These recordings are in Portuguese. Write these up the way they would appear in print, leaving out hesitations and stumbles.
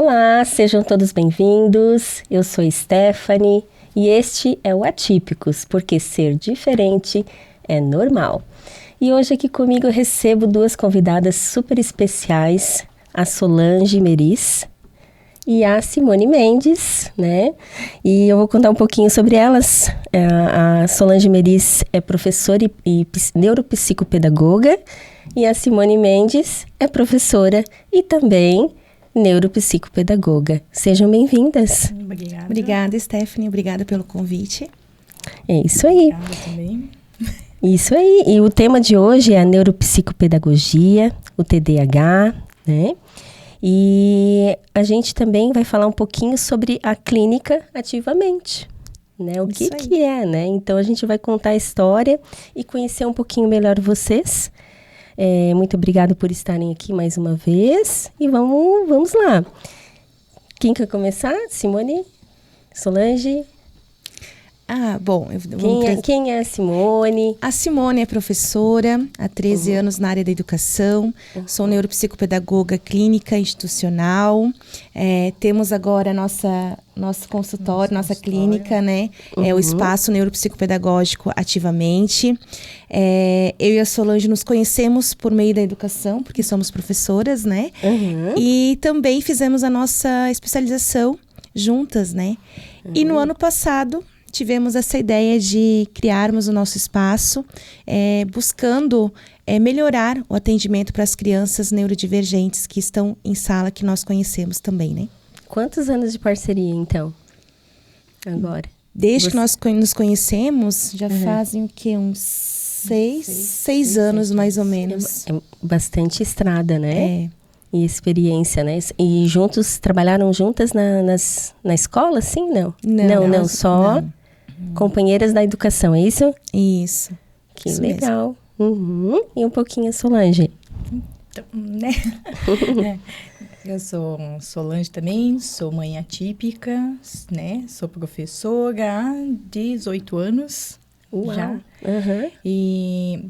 Olá, sejam todos bem-vindos. Eu sou Stephanie e este é o Atípicos, porque ser diferente é normal. E hoje aqui comigo eu recebo duas convidadas super especiais, a Solange Meris e a Simone Mendes, né? E eu vou contar um pouquinho sobre elas. A Solange Meris é professora e neuropsicopedagoga e a Simone Mendes é professora e também neuropsicopedagoga. Sejam bem-vindas. Obrigada. Obrigada, Stephanie. Obrigada pelo convite. É isso aí. Obrigada também. Isso aí. E o tema de hoje é a neuropsicopedagogia, o TDAH, né? E a gente também vai falar um pouquinho sobre a clínica ativamente, né? O que é, né? Então, a gente vai contar a história e conhecer um pouquinho melhor vocês. Muito obrigada por estarem aqui mais uma vez. E vamos lá. Quem quer começar? Simone? Solange? Bom, quem é a Simone? A Simone é professora há 13 anos na área da educação. Sou neuropsicopedagoga clínica institucional. Temos agora nosso consultório, nossa clínica, né? É o Espaço Neuropsicopedagógico Ativamente. Eu e a Solange nos conhecemos por meio da educação, porque somos professoras, né? E também fizemos a nossa especialização juntas, né? E no ano passado tivemos essa ideia de criarmos o nosso espaço, buscando melhorar o atendimento para as crianças neurodivergentes que estão em sala, que nós conhecemos também, né? Quantos anos de parceria, então, agora? Desde que nós nos conhecemos, já fazem o quê? Uns seis anos, mais ou menos. É bastante estrada, né? E experiência, né? E trabalharam juntas na escola, sim? Não, só companheiras da educação, é isso? Isso. Que isso legal. E um pouquinho a Solange. Então, né? Eu sou Solange também, sou mãe atípica, né? Sou professora há 18 anos. Uau. Já. E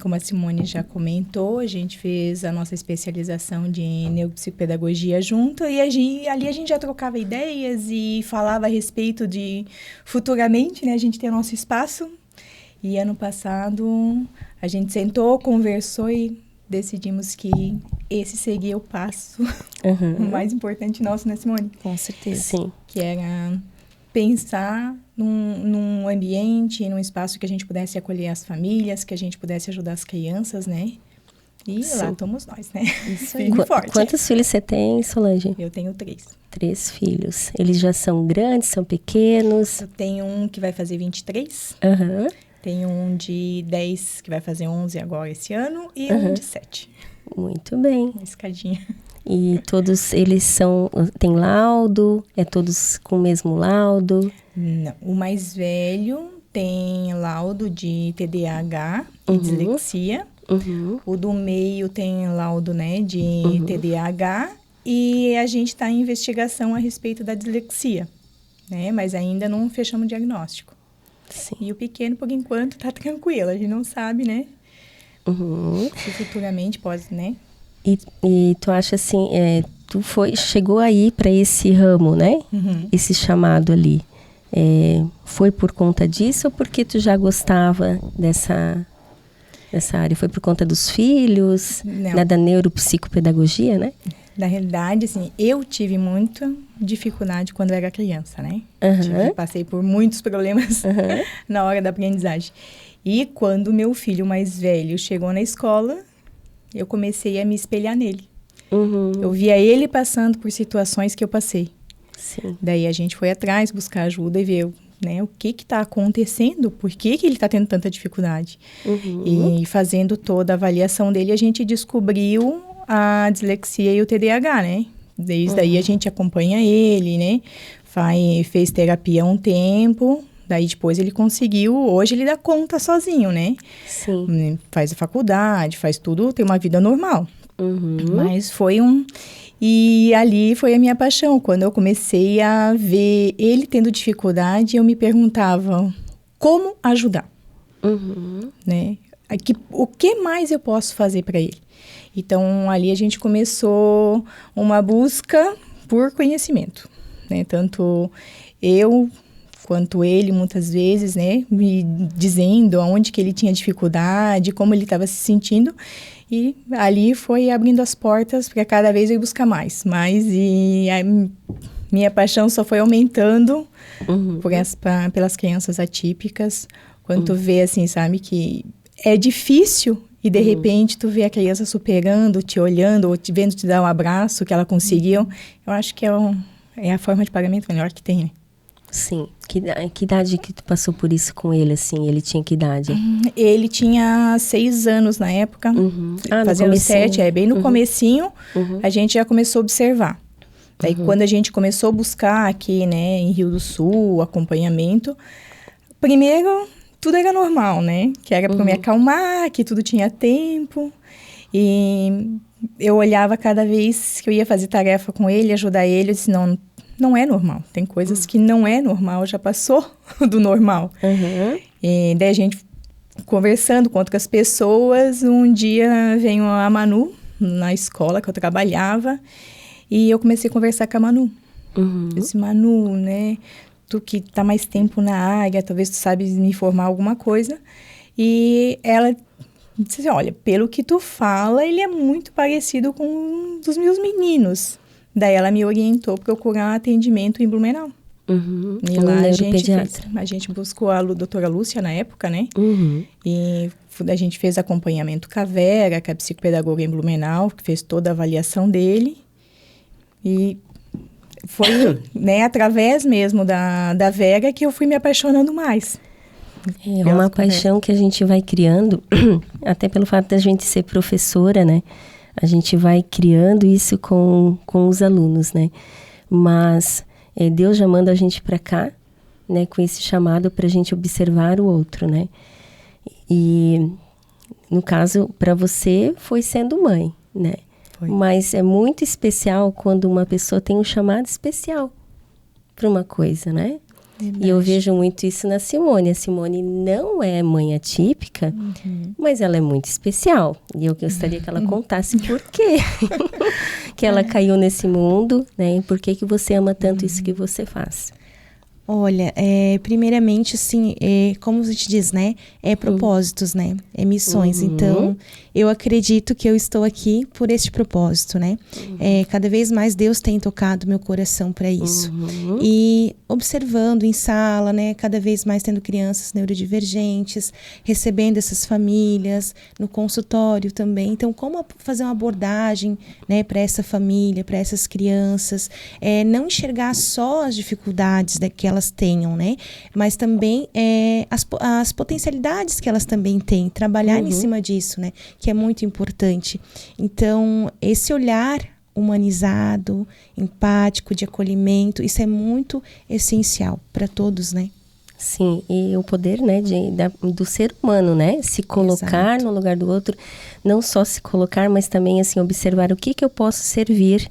como a Simone já comentou, a gente fez a nossa especialização de neuropsicopedagogia junto e ali a gente já trocava ideias e falava a respeito de futuramente, né, a gente ter nosso espaço. E ano passado a gente sentou, conversou e decidimos que esse seria o passo mais importante nosso, né, Simone? Com certeza. Sim. Que era pensar num ambiente, num espaço que a gente pudesse acolher as famílias, que a gente pudesse ajudar as crianças, né? E lá estamos nós, né? Isso aí. Quantos filhos você tem, Solange? Eu tenho 3. 3 filhos. Eles já são grandes, são pequenos? Eu tenho um que vai fazer 23. Tenho um de 10 que vai fazer 11 agora esse ano e um de 7. Muito bem. Uma escadinha. E todos eles têm laudo? Todos com o mesmo laudo? Não. O mais velho tem laudo de TDAH e dislexia. O do meio tem laudo, né, de TDAH. E a gente está em investigação a respeito da dislexia, né? Mas ainda não fechamos o diagnóstico. Sim. E o pequeno, por enquanto, está tranquilo. A gente não sabe, né? Se futuramente pode, né? E tu acha assim, chegou aí para esse ramo, né? Esse chamado ali. Foi por conta disso ou porque tu já gostava dessa área? Foi por conta dos filhos, da neuropsicopedagogia, né? Na realidade, assim, eu tive muita dificuldade quando eu era criança, né? Passei por muitos problemas na hora da aprendizagem. E quando meu filho mais velho chegou na escola, eu comecei a me espelhar nele. Eu via ele passando por situações que eu passei. Sim. Daí a gente foi atrás, buscar ajuda e ver, né, o que está acontecendo, por que ele está tendo tanta dificuldade. E fazendo toda a avaliação dele, a gente descobriu a dislexia e o TDAH, né? Desde aí a gente acompanha ele, né? Fez terapia há um tempo. Daí depois ele conseguiu, hoje ele dá conta sozinho, né? Sim. Faz a faculdade, faz tudo, tem uma vida normal. Mas foi E ali foi a minha paixão. Quando eu comecei a ver ele tendo dificuldade, eu me perguntava como ajudar, né? O que mais eu posso fazer para ele? Então, ali a gente começou uma busca por conhecimento, né? Tanto eu quanto ele, muitas vezes, né, me dizendo aonde que ele tinha dificuldade, como ele estava se sentindo, e ali foi abrindo as portas para cada vez eu ir buscar mais, e a minha paixão só foi aumentando pelas crianças atípicas, quando tu vê, assim, sabe, que é difícil e, de repente, tu vê a criança superando, te olhando, ou te vendo te dar um abraço que ela conseguiu, eu acho que é a forma de pagamento melhor que tem, né? Sim. Que idade que tu passou por isso com ele, assim? Ele tinha que idade? Ele tinha 6 anos na época, fazendo 7, bem no comecinho, a gente já começou a observar. Daí, quando a gente começou a buscar aqui, né, em Rio do Sul, acompanhamento, primeiro, tudo era normal, né? Que era para me acalmar, que tudo tinha tempo. E eu olhava cada vez que eu ia fazer tarefa com ele, ajudar ele, eu disse, não é normal. Tem coisas que não é normal, já passou do normal. E daí a gente, conversando com outras pessoas, um dia veio a Manu, na escola que eu trabalhava, e eu comecei a conversar com a Manu. Eu disse, Manu, né, tu que tá mais tempo na área, talvez tu sabes me informar alguma coisa. E ela disse assim, olha, pelo que tu fala, ele é muito parecido com um dos meus meninos. Daí ela me orientou para procurar atendimento em Blumenau. E lá a gente buscou a doutora Lúcia na época, né? E a gente fez acompanhamento com a Vera, que é a psicopedagoga em Blumenau, que fez toda a avaliação dele. E foi, né, através mesmo da Vera que eu fui me apaixonando mais. É uma paixão que a gente vai criando, até pelo fato da gente ser professora, né? A gente vai criando isso com os alunos, né? Mas Deus já manda a gente para cá, né? Com esse chamado para a gente observar o outro, né? E, no caso, para você, foi sendo mãe, né? Foi. Mas é muito especial quando uma pessoa tem um chamado especial para uma coisa, né? Verdade. E eu vejo muito isso na Simone. A Simone não é mãe atípica, mas ela é muito especial. E eu gostaria que ela contasse por quê que ela caiu nesse mundo, né? E por que você ama tanto isso que você faz. Olha, primeiramente, assim, como a gente diz, né? É propósitos, né? É missões. Então, eu acredito que eu estou aqui por este propósito, né? Cada vez mais Deus tem tocado meu coração para isso. E observando em sala, né? Cada vez mais tendo crianças neurodivergentes, recebendo essas famílias, no consultório também. Então, como fazer uma abordagem, né? Para essa família, para essas crianças. Não enxergar só as dificuldades que elas tenham, né? Mas também as potencialidades que elas também têm, trabalhar em cima disso, né? Que é muito importante. Então, esse olhar humanizado, empático, de acolhimento, isso é muito essencial para todos, né? Sim, e o poder, né, do ser humano, né? Se colocar no lugar do outro, não só se colocar, mas também, assim, observar o que eu posso servir,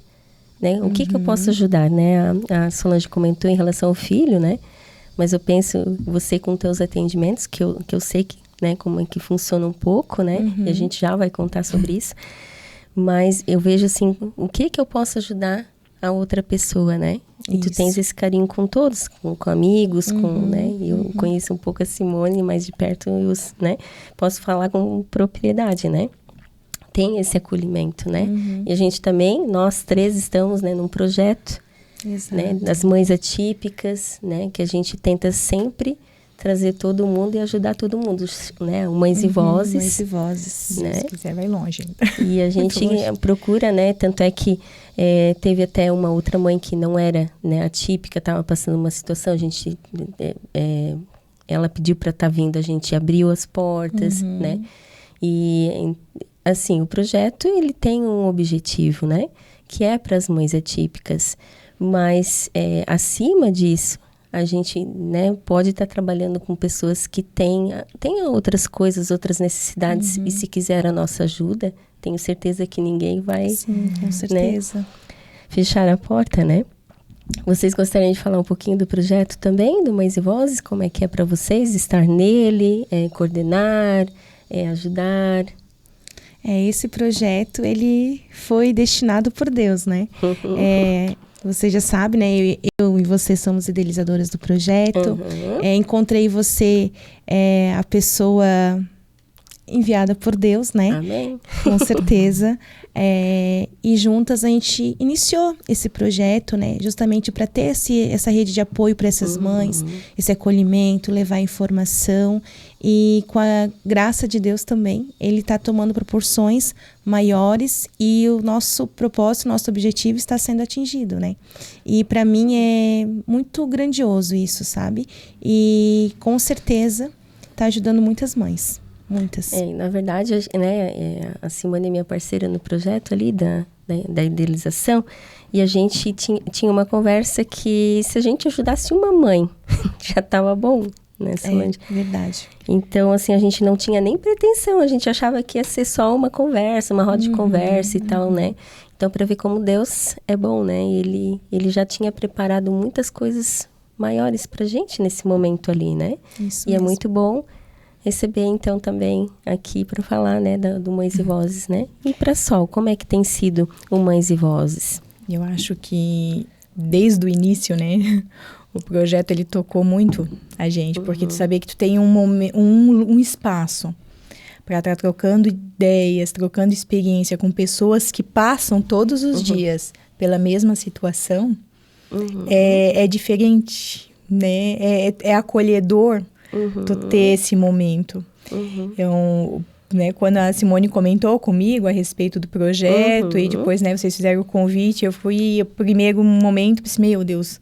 né? O que eu posso ajudar, né? A Solange comentou em relação ao filho, né? Mas eu penso, você com teus atendimentos, que eu sei que, né, como é que funciona um pouco, né? E a gente já vai contar sobre isso. Mas eu vejo, assim, o que eu posso ajudar a outra pessoa, né? E tu tens esse carinho com todos, com amigos, né? Eu conheço um pouco a Simone mais de perto, né? Posso falar com propriedade, né? Tem esse acolhimento, né? E a gente também, nós 3 estamos, né, num projeto, né, das mães atípicas, né, que a gente tenta sempre trazer todo mundo e ajudar todo mundo, né, Mães e Vozes. Mães e Vozes, né? Se quiser, vai longe. E a gente procura, né, tanto é que teve até uma outra mãe que não era, né, atípica, estava passando uma situação, a gente, ela pediu para estar vindo, a gente abriu as portas, né, e assim, o projeto, ele tem um objetivo, né? Que é para as mães atípicas. Mas, acima disso, a gente, né, pode estar trabalhando com pessoas que tenham outras coisas, outras necessidades. E se quiser a nossa ajuda, tenho certeza que ninguém vai... Sim, com certeza. Né, fechar a porta, né? Vocês gostariam de falar um pouquinho do projeto também, do Mães e Vozes? Como é que é para vocês estar nele, coordenar, ajudar... Esse projeto, ele foi destinado por Deus, né? Você já sabe, né? Eu e você somos idealizadoras do projeto. Encontrei você, a pessoa enviada por Deus, né? Amém. Com certeza. E juntas a gente iniciou esse projeto, né? Justamente para ter essa rede de apoio para essas mães, esse acolhimento, levar informação. E com a graça de Deus também, ele está tomando proporções maiores e o nosso propósito, nosso objetivo está sendo atingido, né? E para mim é muito grandioso isso, sabe? E com certeza está ajudando muitas mães. Muitas. Na verdade, né, a Simone é minha parceira no projeto ali da idealização, e a gente tinha uma conversa que se a gente ajudasse uma mãe, já estava bom, né, Simone? Verdade. Então, assim, a gente não tinha nem pretensão, a gente achava que ia ser só uma conversa, uma roda de conversa e tal, né? Então, para ver como Deus é bom, né? Ele já tinha preparado muitas coisas maiores pra gente nesse momento ali, né? Isso e mesmo. É muito bom receber, então, também aqui para falar, né, do Mães e Vozes, né? E para Sol, como é que tem sido o Mães e Vozes? Eu acho que desde o início, né, o projeto ele tocou muito a gente, porque tu saber que tu tem um espaço para estar trocando ideias, trocando experiência com pessoas que passam todos os dias pela mesma situação, é diferente, né? É acolhedor. Tu ter esse momento. Né, quando a Simone comentou comigo a respeito do projeto e depois, né, vocês fizeram o convite, eu fui, o primeiro momento, pensei, meu Deus,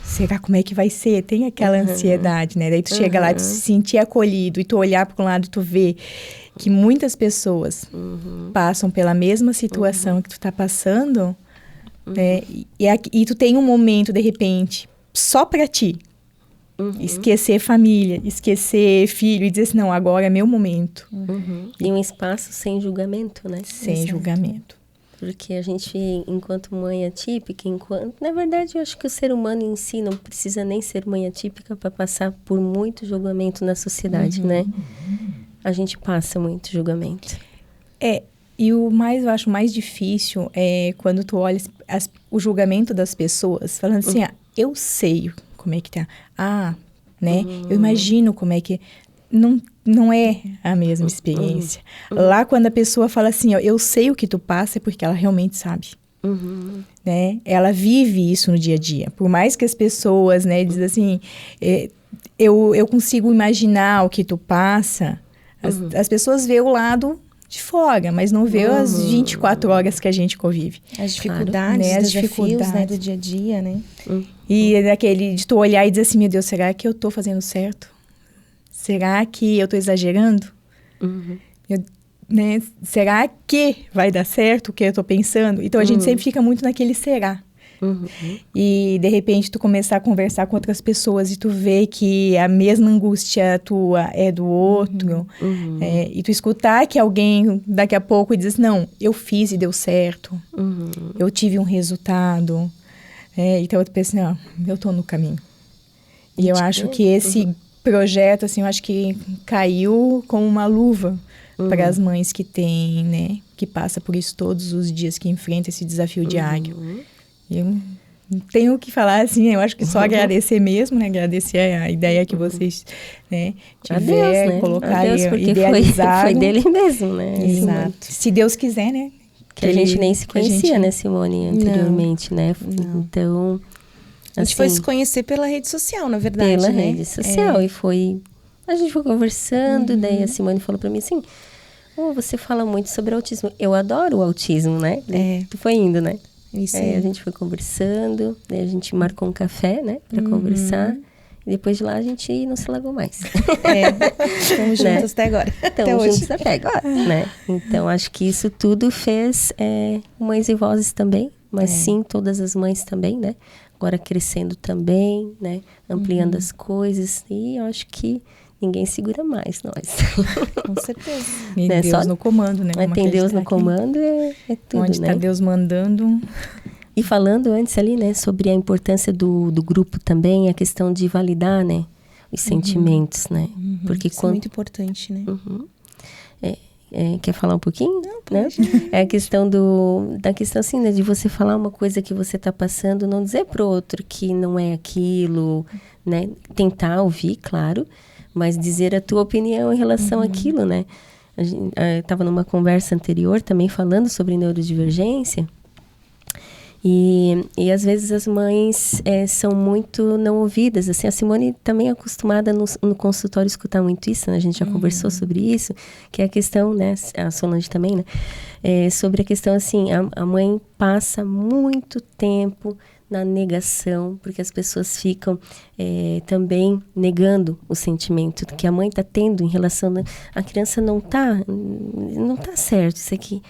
será como é que vai ser? Tem aquela ansiedade, né? Daí tu chega lá, tu se sentir acolhido e tu olhar para um lado e tu vê que muitas pessoas passam pela mesma situação que tu tá passando, né? E tu tem um momento, de repente, só para ti. Esquecer família, esquecer filho e dizer assim, não, agora é meu momento. E um espaço sem julgamento, né? Sem julgamento. Porque a gente, enquanto mãe atípica, na verdade, eu acho que o ser humano em si não precisa nem ser mãe atípica para passar por muito julgamento na sociedade, né? A gente passa muito julgamento. E eu acho mais difícil é quando tu olha o julgamento das pessoas, falando assim, eu sei como é que tá. Né? Eu imagino como é que... Não é a mesma experiência. Lá, quando a pessoa fala assim, ó, eu sei o que tu passa, é porque ela realmente sabe. Né? Ela vive isso no dia a dia. Por mais que as pessoas, né, dizem assim, eu consigo imaginar o que tu passa, as pessoas vê o lado de fora, mas não vê as 24 horas que a gente convive. As dificuldades, né? As desafios, né, do dia a dia, né? E é daquele de tu olhar e dizer assim, meu Deus, será que eu tô fazendo certo? Será que eu tô exagerando? Né? Será que vai dar certo o que eu tô pensando? Então, a gente sempre fica muito naquele será. E, de repente, tu começar a conversar com outras pessoas e tu vê que a mesma angústia tua é do outro. E tu escutar que alguém, daqui a pouco, diz assim, não, eu fiz e deu certo. Eu tive um resultado. Então, eu penso, não, eu tô no caminho. E eu acho que esse projeto, assim, eu acho que caiu como uma luva para as mães que têm, né, que passa por isso todos os dias, que enfrenta esse desafio diário. Eu não tenho o que falar, assim, eu acho que só agradecer mesmo, né, agradecer a ideia que vocês, né, tiveram, né? Colocaram, porque idealizaram. Foi dele mesmo, né? Exato. Se Deus quiser, né. Que a gente nem se conhecia, né, Simone, anteriormente, né? Então... A gente foi se conhecer pela rede social, na verdade, pela né? rede social. E foi... A gente foi conversando, daí a Simone falou pra mim assim... você fala muito sobre autismo. Eu adoro o autismo, né? Tu foi indo, né? Isso aí. A gente foi conversando, daí a gente marcou um café, né? Pra conversar. E depois de lá a gente não se largou mais. Estamos juntos até agora. Estamos juntos até agora, né? Então, acho que isso tudo fez Mães e Vozes também. Mas sim, todas as mães também, né? Agora crescendo também, né? Ampliando as coisas. E eu acho que ninguém segura mais nós. Com certeza. E né? Deus no comando, né? Tem Deus no comando, é tudo, onde né? está Deus mandando. E falando antes ali, né? Sobre a importância do grupo também, a questão de validar, né? Os sentimentos, né? Porque Isso é muito importante, né? quer falar um pouquinho? Não, né? É a questão da questão assim, né, de você falar uma coisa que você está passando, não dizer para o outro que não é aquilo, né? Tentar ouvir, claro, mas dizer a tua opinião em relação àquilo, né? Eu estava numa conversa anterior também falando sobre neurodivergência. E às vezes as mães são muito não ouvidas, assim, a Simone também é acostumada no consultório escutar muito isso, né? A gente já conversou sobre isso, que é a questão, né, a Solange também, né, sobre a questão, assim, a mãe passa muito tempo na negação, porque as pessoas ficam também negando o sentimento que a mãe está tendo em relação a criança não tá certo, isso aqui.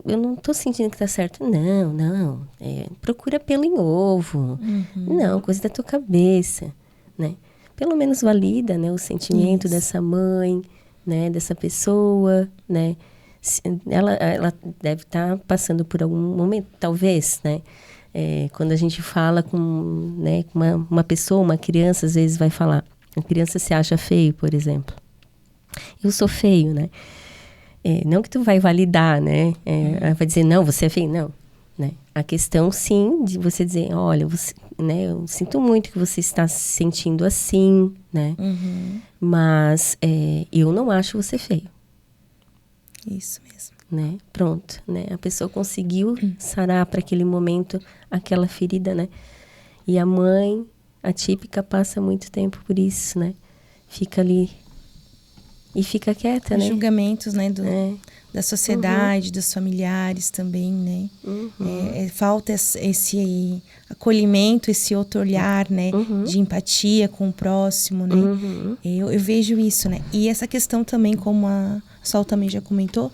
Eu não estou sentindo que está certo. Não. Procura pelo em ovo. Não, coisa da tua cabeça, né? Pelo menos valida, né, o sentimento dessa mãe, né, dessa pessoa, né? Ela deve estar passando por algum momento, talvez, né? Quando a gente fala com, né, uma pessoa, uma criança, às vezes vai falar. A criança se acha feio, por exemplo. Eu sou feio, né? Não que tu vai validar, né? Vai dizer, não, você é feio. Não, né? A questão, sim, de você dizer, olha, você, né, eu sinto muito que você está se sentindo assim, né? Mas eu não acho você feio. Isso mesmo. Né? Pronto, né? A pessoa conseguiu sarar para aquele momento aquela ferida, né? E a mãe, a típica, passa muito tempo por isso, né? Fica ali... E fica quieta, né? Julgamentos, né? Da sociedade, dos familiares também, né? Falta esse acolhimento, esse outro olhar, né? De empatia com o próximo, né? Eu vejo isso, né? E essa questão também, como a Sol também já comentou,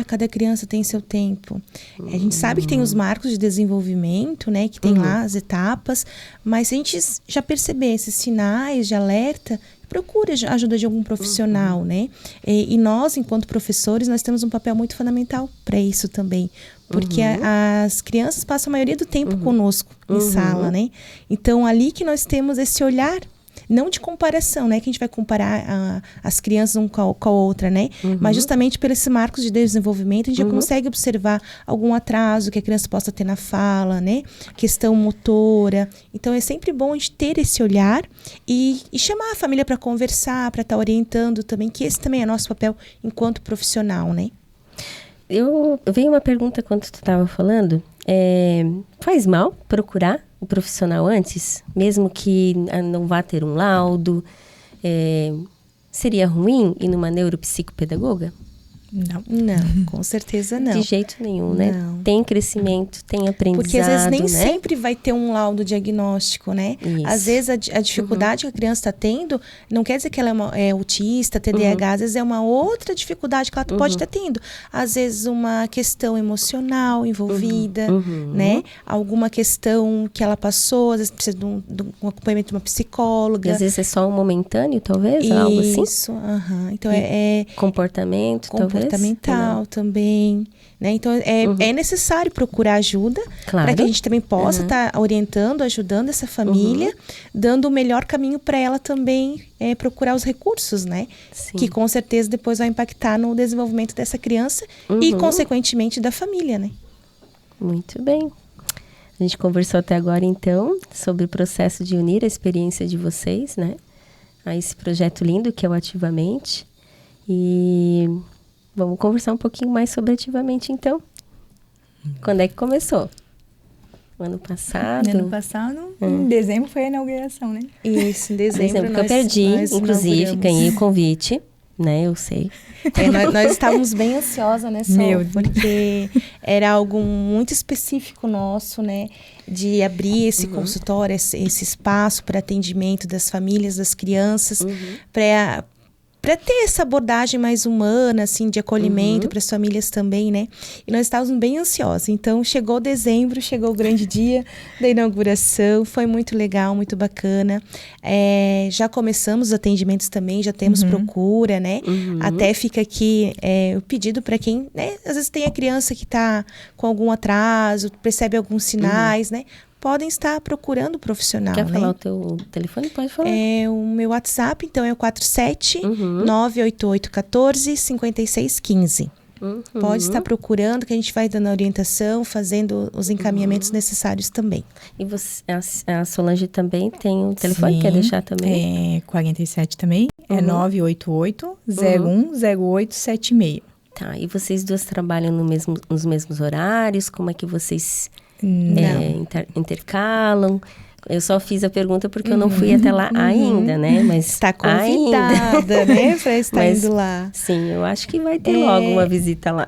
cada criança tem seu tempo. A gente sabe que tem os marcos de desenvolvimento, né? Que tem lá as etapas, mas se a gente já perceber esses sinais de alerta, procure a ajuda de algum profissional, né? E nós, enquanto professores, nós temos um papel muito fundamental para isso também. Porque as crianças passam a maioria do tempo conosco em sala, né? Então, ali que nós temos esse olhar, não de comparação, né? Que a gente vai comparar as crianças uma com a outra, né? Mas justamente por esses marcos de desenvolvimento, a gente já consegue observar algum atraso que a criança possa ter na fala, né? Questão motora. Então, é sempre bom a gente ter esse olhar e chamar a família para conversar, para estar orientando também, que esse também é nosso papel enquanto profissional, né? Eu veio uma pergunta quando tu estava falando. Faz mal procurar o profissional antes? Mesmo que não vá ter um laudo? Seria ruim ir numa neuropsicopedagoga? Não, com certeza não. De jeito nenhum, né? Não. Tem crescimento, tem aprendizado, porque às vezes nem né? sempre vai ter um laudo diagnóstico, né? Isso. Às vezes a dificuldade que a criança está tendo, não quer dizer que ela é autista, TDAH, às vezes é uma outra dificuldade que ela pode estar tendo. Às vezes uma questão emocional envolvida, né? Alguma questão que ela passou, às vezes precisa de um acompanhamento de uma psicóloga. E às vezes é só um momentâneo, talvez? Algo assim? Isso, então comportamento, talvez? Comportamental também, né? Então, é necessário procurar ajuda, claro, para que a gente também possa estar orientando, ajudando essa família, dando o melhor caminho para ela também procurar os recursos, né? Sim. Que com certeza depois vai impactar no desenvolvimento dessa criança e, consequentemente, da família, né? Muito bem. A gente conversou até agora, então, sobre o processo de unir a experiência de vocês, né? A esse projeto lindo que é o Ativamente. E... vamos conversar um pouquinho mais sobre Ativamente, então. Quando é que começou? Ano passado? Ano passado, em dezembro foi a inauguração, né? Isso, em dezembro. Que eu perdi, inclusive, ganhei o convite, né? Eu sei. Nós estávamos bem ansiosas, né, Sol? Porque era algo muito específico nosso, né? De abrir esse consultório, esse espaço para atendimento das famílias, das crianças, para ter essa abordagem mais humana, assim, de acolhimento para as famílias também, né? E nós estávamos bem ansiosos. Então, chegou dezembro, chegou o grande dia da inauguração. Foi muito legal, muito bacana. Já começamos os atendimentos também, já temos procura, né? Até fica aqui o pedido para quem, né? Às vezes tem a criança que está com algum atraso, percebe alguns sinais, né? podem estar procurando o profissional. Quer né? falar o teu telefone? Pode falar. O meu WhatsApp, então, é o 47-98814-5615. Pode estar procurando, que a gente vai dando a orientação, fazendo os encaminhamentos necessários também. E você, a Solange também tem o telefone? Sim, Quer deixar também? 47 também. É 988-010876. Tá, e vocês duas trabalham nos mesmos horários? Como é que vocês intercalam? Eu só fiz a pergunta porque eu não fui até lá ainda, né? Mas está convidada, né? Para estar indo lá. Sim, eu acho que vai ter logo uma visita lá.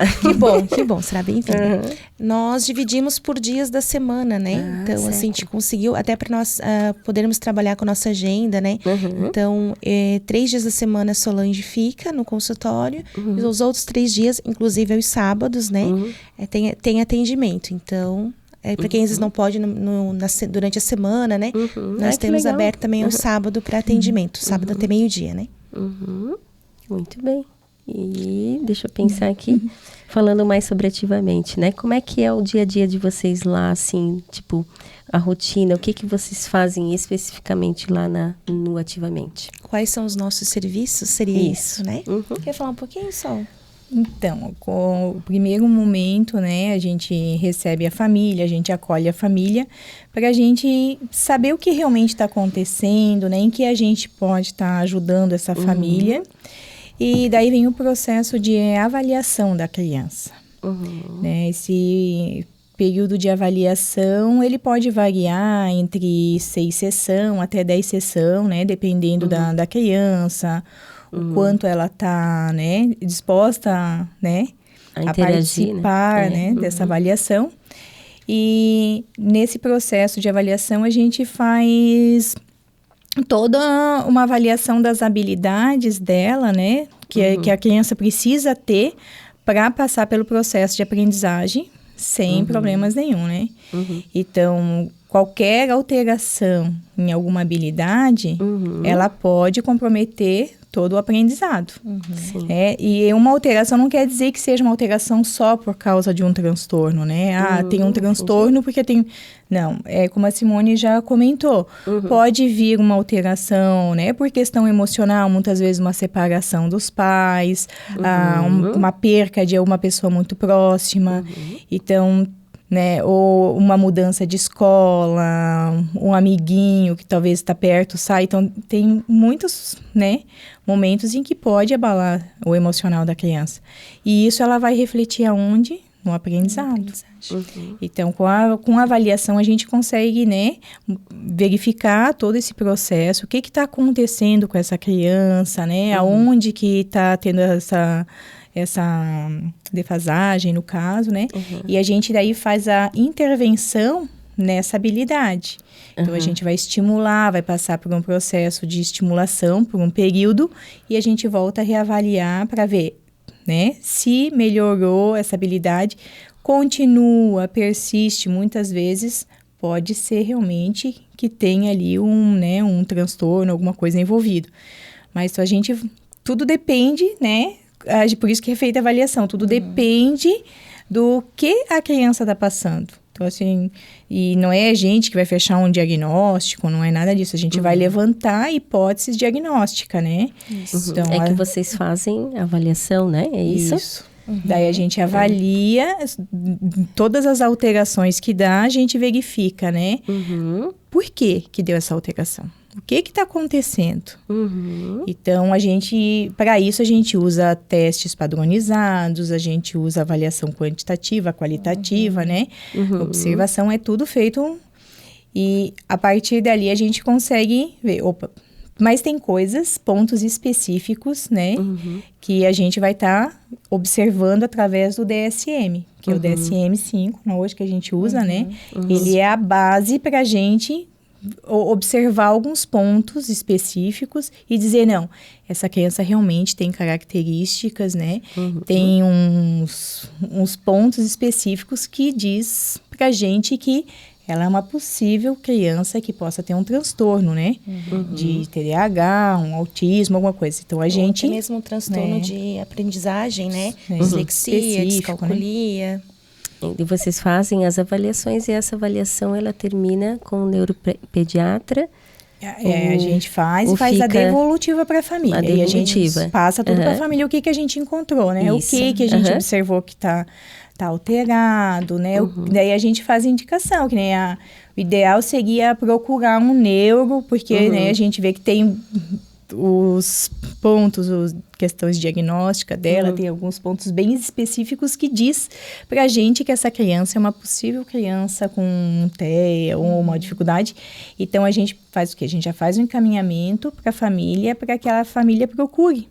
Que bom, será bem-vinda. Nós dividimos por dias da semana, né? Então, certo. assim, a gente conseguiu, até para nós podermos trabalhar com a nossa agenda, né? Então, 3 dias da semana a Solange fica no consultório, e os outros 3 dias, inclusive aos sábados, né? Tem atendimento. Então, para quem às vezes não pode durante a semana, né? Nós temos aberto também o sábado para atendimento, sábado até meio-dia, né? Muito bem. E deixa eu pensar aqui, falando mais sobre Ativamente, né? Como é que é o dia a dia de vocês lá, assim, tipo, a rotina? O que vocês fazem especificamente lá no Ativamente? Quais são os nossos serviços? Seria isso, né? Quer falar um pouquinho, Sol? Então, com o primeiro momento, né, a gente recebe a família, a gente acolhe a família, para a gente saber o que realmente está acontecendo, né, em que a gente pode estar ajudando essa família. E daí vem o processo de avaliação da criança. Né, esse período de avaliação, ele pode variar entre 6 sessões até 10 sessões, né, dependendo da criança, o quanto ela está, né, disposta, né, a participar, né, dessa avaliação. E nesse processo de avaliação, a gente faz toda uma avaliação das habilidades dela, né, que a criança precisa ter para passar pelo processo de aprendizagem sem problemas nenhum, né? Então, qualquer alteração em alguma habilidade, ela pode comprometer todo o aprendizado. E uma alteração não quer dizer que seja uma alteração só por causa de um transtorno, né? Tem um transtorno porque tem... Não, como a Simone já comentou, pode vir uma alteração, né? Por questão emocional, muitas vezes uma separação dos pais, uma perca de uma pessoa muito próxima. Então... né, ou uma mudança de escola, um amiguinho que talvez está perto, sai. Então, tem muitos, né, momentos em que pode abalar o emocional da criança. E isso ela vai refletir aonde? No aprendizado. Então, com a avaliação, a gente consegue, né, verificar todo esse processo, o que está acontecendo com essa criança, né, aonde que está tendo essa defasagem, no caso, né? E a gente daí faz a intervenção nessa habilidade. Então, a gente vai estimular, vai passar por um processo de estimulação por um período e a gente volta a reavaliar para ver, né? Se melhorou essa habilidade, continua, persiste, muitas vezes pode ser realmente que tem ali um transtorno, alguma coisa envolvido. Mas tudo depende, né? Por isso que é feita a avaliação. Tudo depende do que a criança está passando. Então, assim, e não é a gente que vai fechar um diagnóstico, não é nada disso. A gente vai levantar hipóteses diagnósticas, né? Então, que vocês fazem a avaliação, né? É isso? Isso. Daí a gente avalia todas as alterações que dá, a gente verifica, né? Por que deu essa alteração? O que está acontecendo? Então, para isso, a gente usa testes padronizados, a gente usa avaliação quantitativa, qualitativa, né? Observação, é tudo feito. E, a partir dali, a gente consegue ver, mas tem pontos específicos, né? Que a gente vai estar observando através do DSM, que é o DSM-5, hoje que a gente usa, né? Ele é a base para a gente observar alguns pontos específicos e dizer, não, essa criança realmente tem características, né? Tem uns pontos específicos que diz pra gente que ela é uma possível criança que possa ter um transtorno, né? De TDAH, um autismo, alguma coisa. Então, a gente... Ou mesmo um transtorno de aprendizagem, né? Dislexia, descalculia. E vocês fazem as avaliações e essa avaliação ela termina com o neuropediatra. A gente faz e faz a devolutiva para a família. E a gente passa tudo para a família o que a gente encontrou, né? Isso. O que a gente observou que tá alterado, né? Daí a gente faz a indicação, que nem o ideal seria procurar um neuro, porque né, a gente vê que tem os pontos, as questões diagnósticas dela, tem alguns pontos bem específicos que diz pra gente que essa criança é uma possível criança com TEA ou uma dificuldade. Então, a gente faz o quê? A gente já faz um encaminhamento para a família, para que a família procure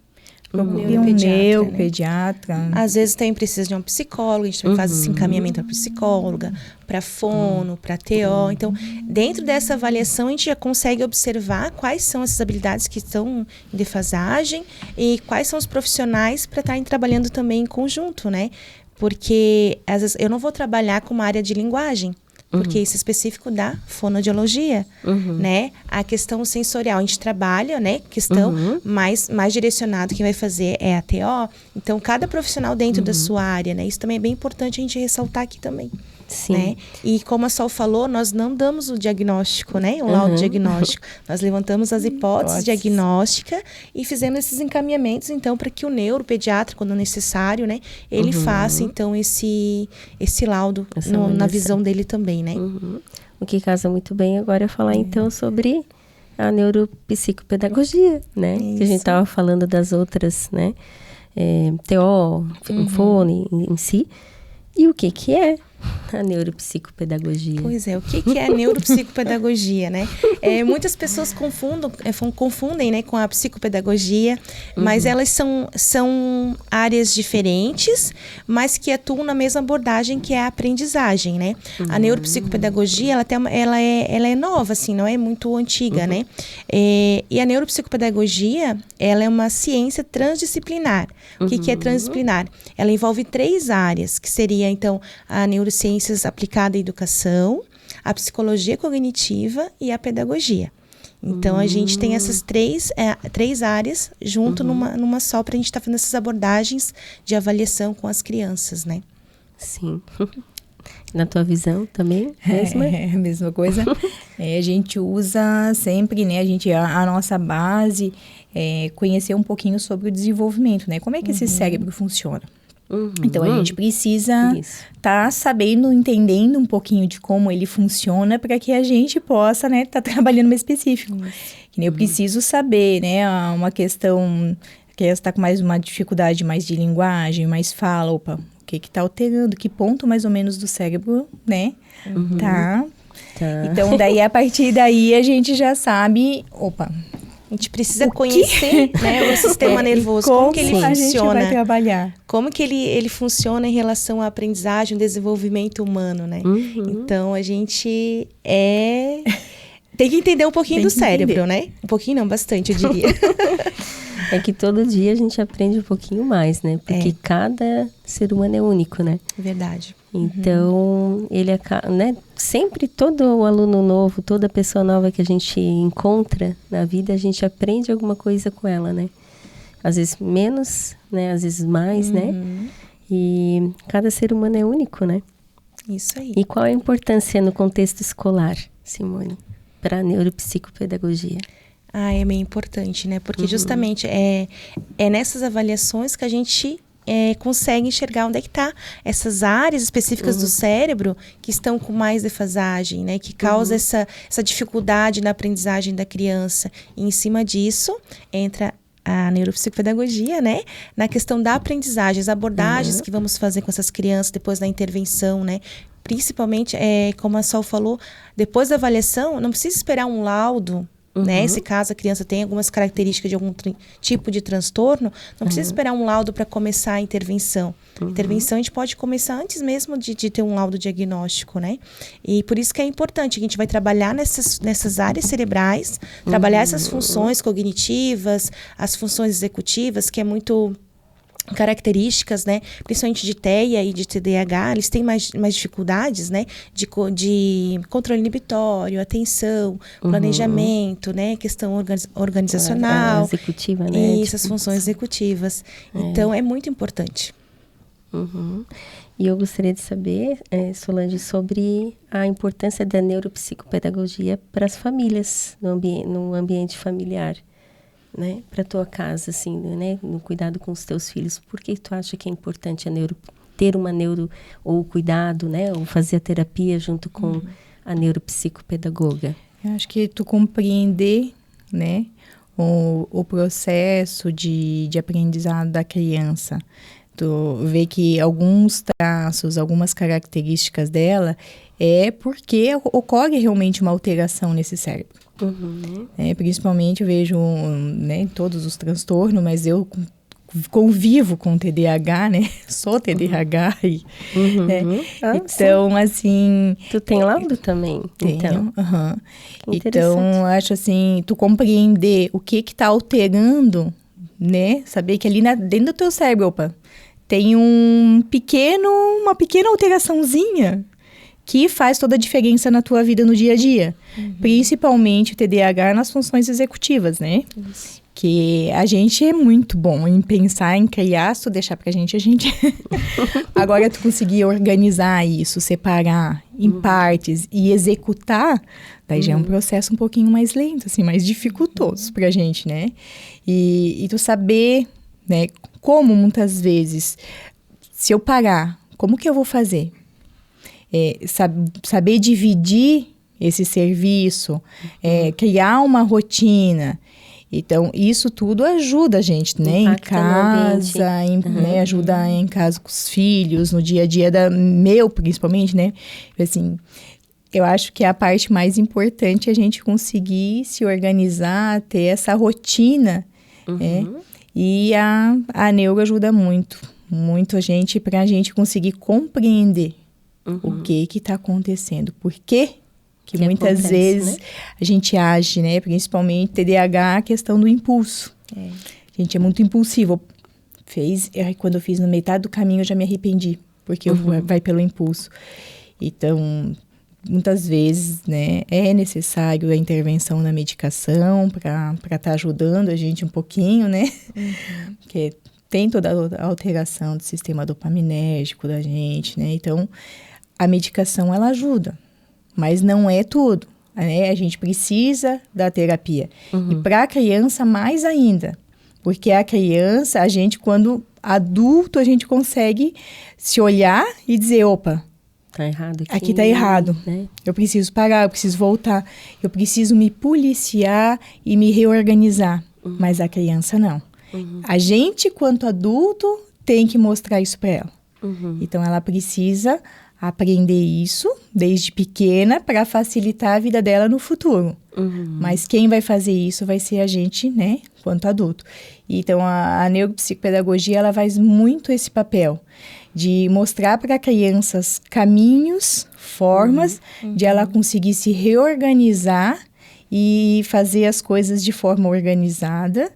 um neuropediatra. Né? Às vezes também precisa de um psicólogo, a gente também faz esse encaminhamento para psicóloga, para fono, para TO. Então, dentro dessa avaliação, a gente já consegue observar quais são essas habilidades que estão em defasagem e quais são os profissionais para estarem trabalhando também em conjunto, né? Porque, às vezes, eu não vou trabalhar com uma área de linguagem, porque isso é específico da fonoaudiologia, né? A questão sensorial, a gente trabalha, né? Questão mais direcionada, quem vai fazer é a TO. Então, cada profissional dentro da sua área, né? Isso também é bem importante a gente ressaltar aqui também. Sim. Né? E como a Sol falou, nós não damos o diagnóstico, né? O laudo diagnóstico. Nós levantamos as hipóteses diagnósticas e fizemos esses encaminhamentos, então, para que o neuropediatra, quando necessário, né? Ele faça, então, esse laudo na visão dele também, né? O que casa muito bem agora é falar, então, sobre a neuropsicopedagogia, né? Isso. Que a gente estava falando das outras, né? TO, fone em si. E o que é a neuropsicopedagogia? Pois é, o que é a neuropsicopedagogia, né? Muitas pessoas confundem, né, com a psicopedagogia, mas elas são áreas diferentes, mas que atuam na mesma abordagem que é a aprendizagem, né? A neuropsicopedagogia, ela é nova, assim, não é muito antiga, né? E a neuropsicopedagogia, ela é uma ciência transdisciplinar. O que é transdisciplinar? Ela envolve 3 áreas, que seria, então, a neurociências aplicada à educação, a psicologia cognitiva e a pedagogia. Então, a gente tem essas 3 áreas junto numa só, para a gente estar fazendo essas abordagens de avaliação com as crianças, né? Sim. Na tua visão também? A mesma coisa. A gente usa sempre, né? A nossa base é conhecer um pouquinho sobre o desenvolvimento, né? Como é que esse cérebro funciona? Então, a gente precisa estar sabendo, entendendo um pouquinho de como ele funciona para que a gente possa, né, estar trabalhando mais específico. Que nem eu preciso saber, né, uma questão, que está com mais uma dificuldade mais de linguagem, mais fala, o que está alterando, que ponto mais ou menos do cérebro, né, tá. Então, daí, a partir daí, a gente já sabe, a gente precisa conhecer, né, o sistema nervoso, como que ele funciona. A gente vai trabalhar. Como que ele funciona em relação à aprendizagem, desenvolvimento humano, né? Então, a gente tem que entender um pouquinho do cérebro, né? Um pouquinho não, bastante, eu diria. É que todo dia a gente aprende um pouquinho mais, né? Porque cada ser humano é único, né? Verdade. Então, ele né? Sempre todo aluno novo, toda pessoa nova que a gente encontra na vida, a gente aprende alguma coisa com ela, né? Às vezes menos, né? Às vezes mais, né? E cada ser humano é único, né? Isso aí. E qual a importância no contexto escolar, Simone, para a neuropsicopedagogia? É bem importante, né? Porque justamente é nessas avaliações que a gente consegue enxergar onde é que está essas áreas específicas do cérebro que estão com mais defasagem, né? Que causa essa dificuldade na aprendizagem da criança. E em cima disso, entra a neuropsicopedagogia, né? Na questão da aprendizagem, as abordagens que vamos fazer com essas crianças depois da intervenção, né? Principalmente, como a Sol falou, depois da avaliação, não precisa esperar um laudo, né? Se caso a criança tem algumas características de algum tipo de transtorno, não precisa esperar um laudo para começar a intervenção. A intervenção a gente pode começar antes mesmo de ter um laudo diagnóstico, né? E por isso que é importante, a gente vai trabalhar nessas áreas cerebrais, trabalhar essas funções cognitivas, as funções executivas, que é muito características, né, principalmente de TEA e de TDAH, eles têm mais dificuldades, né, de controle inibitório, atenção, planejamento, né, questão organizacional, executiva, né, e essas funções executivas. Então, é muito importante. Uhum. E eu gostaria de saber, Solange, sobre a importância da neuropsicopedagogia para as famílias, no ambiente familiar, né? Para a tua casa, assim, né? No cuidado com os teus filhos. Por que tu acha que é importante ter uma ou cuidado, né? Ou fazer a terapia junto com a neuropsicopedagoga? Eu acho que tu compreender, né, o processo de aprendizado da criança. Tu vê que alguns traços, algumas características dela é porque ocorre realmente uma alteração nesse cérebro. Uhum. Principalmente eu vejo, né, todos os transtornos, mas eu convivo com TDAH, né? Sou TDAH. Uhum. Né? Então, sim. Assim... Tu tem laudo também? Tenho, então. Então, acho assim, tu compreender o que tá alterando, né? Saber que ali dentro do teu cérebro, tem uma pequena alteraçãozinha que faz toda a diferença na tua vida no dia a dia. Principalmente o TDAH nas funções executivas, né? Isso. Que a gente é muito bom em pensar, em criar, se tu deixar pra gente, a gente... Agora, tu conseguir organizar isso, separar em partes e executar, daí já é um processo um pouquinho mais lento, assim, mais dificultoso pra gente, né? E tu saber, né, como muitas vezes, se eu parar, como que eu vou fazer? Saber dividir esse serviço, criar uma rotina. Então, isso tudo ajuda a gente, né? Em casa, né? Ajuda em casa com os filhos, no dia a dia principalmente, né? Assim, eu acho que a parte mais importante é a gente conseguir se organizar, ter essa rotina, né? E a neuro ajuda muito pra gente conseguir compreender o que está acontecendo, por quê? Que muitas vezes, né? A gente age, né? Principalmente TDAH, a questão do impulso. A gente é muito impulsivo. Quando eu fiz no metade do caminho, eu já me arrependi. Porque vai pelo impulso. Então, muitas vezes, né? É necessário a intervenção na medicação para estar ajudando a gente um pouquinho, né? Porque tem toda a alteração do sistema dopaminérgico da gente, né? Então, a medicação, ela ajuda. Mas não é tudo, né? A gente precisa da terapia. E para a criança, mais ainda. Porque a criança, a gente, quando adulto, a gente consegue se olhar e dizer, opa, tá errado aqui tá errado. Né? Eu preciso parar, eu preciso voltar. Eu preciso me policiar e me reorganizar. Mas a criança, não. A gente, quanto adulto, tem que mostrar isso para ela. Então, ela precisa aprender isso desde pequena para facilitar a vida dela no futuro. Mas quem vai fazer isso vai ser a gente, né, quanto adulto. Então, a neuropsicopedagogia, ela faz muito esse papel de mostrar para crianças caminhos, formas de ela conseguir se reorganizar e fazer as coisas de forma organizada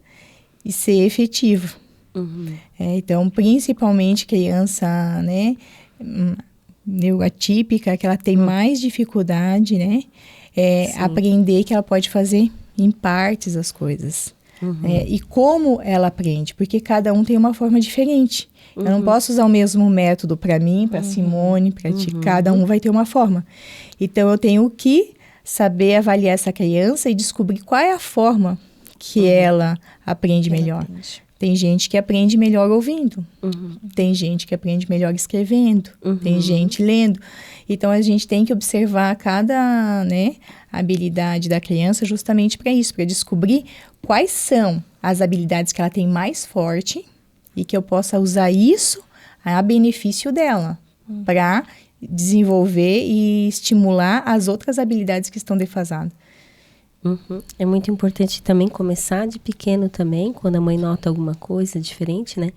e ser efetiva. Então, principalmente criança, né, neuroatípica, que ela tem mais dificuldade, né? Aprender que ela pode fazer em partes as coisas. E como ela aprende, porque cada um tem uma forma diferente. Eu não posso usar o mesmo método para mim, para Simone, para ti. Cada um vai ter uma forma. Então, eu tenho que saber avaliar essa criança e descobrir qual é a forma que ela aprende melhor. Tem gente que aprende melhor ouvindo. Tem gente que aprende melhor escrevendo. Tem gente lendo. Então, a gente tem que observar cada, né, habilidade da criança justamente para isso, para descobrir quais são as habilidades que ela tem mais forte e que eu possa usar isso a benefício dela, para desenvolver e estimular as outras habilidades que estão defasadas. É muito importante também começar de pequeno também, quando a mãe nota alguma coisa diferente, né?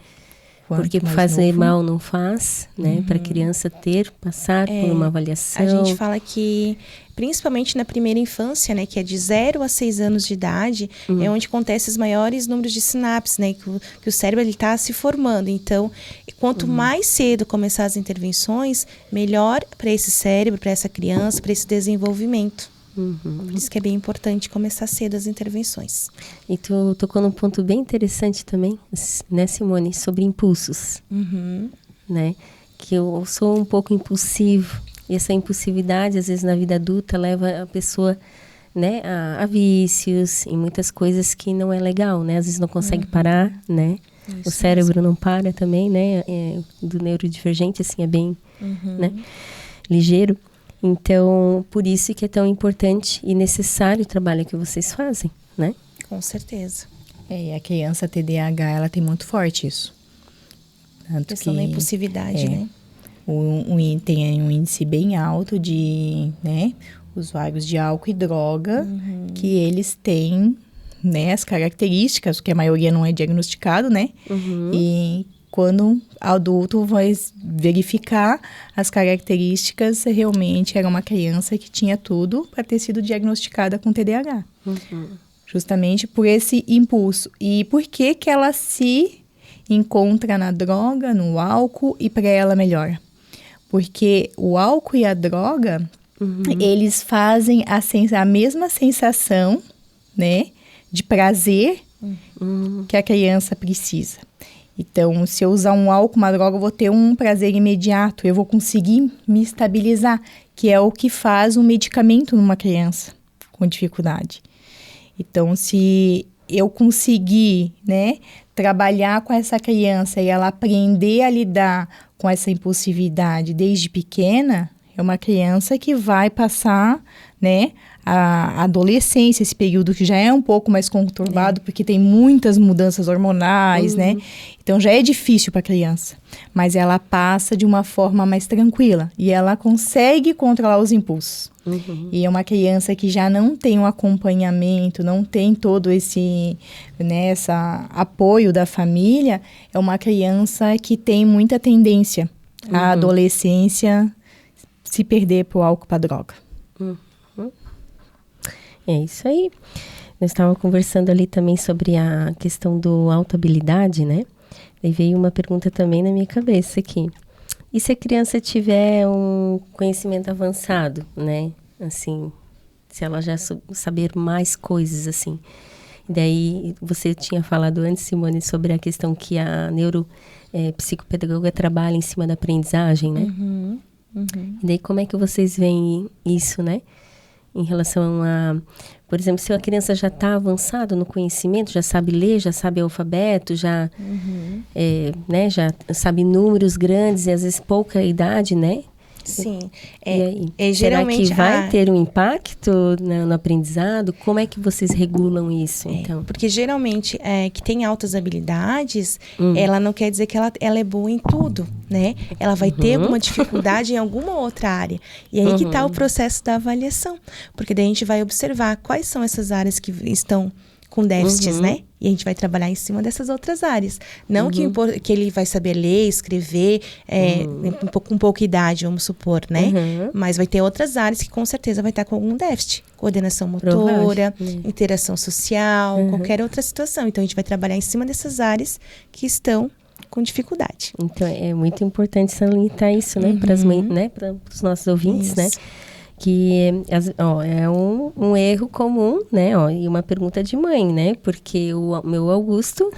Porque fazer mal não faz, né? Para a criança passar por uma avaliação. A gente fala que, principalmente na primeira infância, né? Que é de 0 a 6 anos de idade, é onde acontecem os maiores números de sinapses, né? Que o cérebro está se formando. Então, quanto mais cedo começar as intervenções, melhor para esse cérebro, para essa criança, para esse desenvolvimento. Por isso que é bem importante começar cedo as intervenções. E tu tocou num ponto bem interessante também, né, Simone? Sobre impulsos. né? Que eu sou um pouco impulsivo. E essa impulsividade, às vezes, na vida adulta, leva a pessoa, né, a vícios e muitas coisas que não é legal, né? Às vezes não consegue parar, né? Isso o cérebro não para também, né? Do neurodivergente, assim, é bem, né, ligeiro. Então, por isso que é tão importante e necessário o trabalho que vocês fazem, né? Com certeza. E a criança TDAH, ela tem muito forte isso. Tanto Questão da impulsividade, né? Tem um índice bem alto de, né, usuários de álcool e droga, que eles têm, né, as características, porque a maioria não é diagnosticado, né? E quando adulto vai verificar as características, realmente era uma criança que tinha tudo para ter sido diagnosticada com TDAH. Justamente por esse impulso. E por que que ela se encontra na droga, no álcool, e para ela melhor? Porque o álcool e a droga, eles fazem a mesma sensação, né, de prazer que a criança precisa. Então, se eu usar um álcool, uma droga, eu vou ter um prazer imediato, eu vou conseguir me estabilizar, que é o que faz um medicamento numa criança com dificuldade. Então, se eu conseguir, né, trabalhar com essa criança e ela aprender a lidar com essa impulsividade desde pequena, é uma criança que vai passar, né, a adolescência, esse período que já é um pouco mais conturbado, porque tem muitas mudanças hormonais, né? Então, já é difícil para a criança. Mas ela passa de uma forma mais tranquila. E ela consegue controlar os impulsos. E é uma criança que já não tem um acompanhamento, não tem todo esse, né, essa apoio da família. É uma criança que tem muita tendência à adolescência se perder para o álcool, para a droga. É isso aí. Nós estávamos conversando ali também sobre a questão do autohabilidade, né? Aí veio uma pergunta também na minha cabeça aqui. E se a criança tiver um conhecimento avançado, né? Assim, se ela já saber mais coisas, assim. E daí, você tinha falado antes, Simone, sobre a questão que a neuropsicopedagoga trabalha em cima da aprendizagem, né? E daí, como é que vocês veem isso, né? Em relação a, por exemplo, se a criança já está avançada no conhecimento, já sabe ler, já sabe alfabeto, já, né, já sabe números grandes e às vezes pouca idade, né? Sim. E aí, geralmente, será que vai ter um impacto no aprendizado? Como é que vocês regulam isso, então? Porque geralmente, que tem altas habilidades, ela não quer dizer que ela é boa em tudo, né? Ela vai ter alguma dificuldade em alguma outra área. E aí que está o processo da avaliação. Porque daí a gente vai observar quais são essas áreas que estão com déficits, né? E a gente vai trabalhar em cima dessas outras áreas. Não que ele vai saber ler, escrever, com pouca idade, vamos supor, né? Mas vai ter outras áreas que com certeza vai estar com algum déficit. Coordenação motora, interação social, qualquer outra situação. Então, a gente vai trabalhar em cima dessas áreas que estão com dificuldade. Então, é muito importante salientar isso, né? Para as mães, né? Para os nossos ouvintes, Isso. né? Que é um erro comum, né? E uma pergunta de mãe, né? Porque o meu Augusto,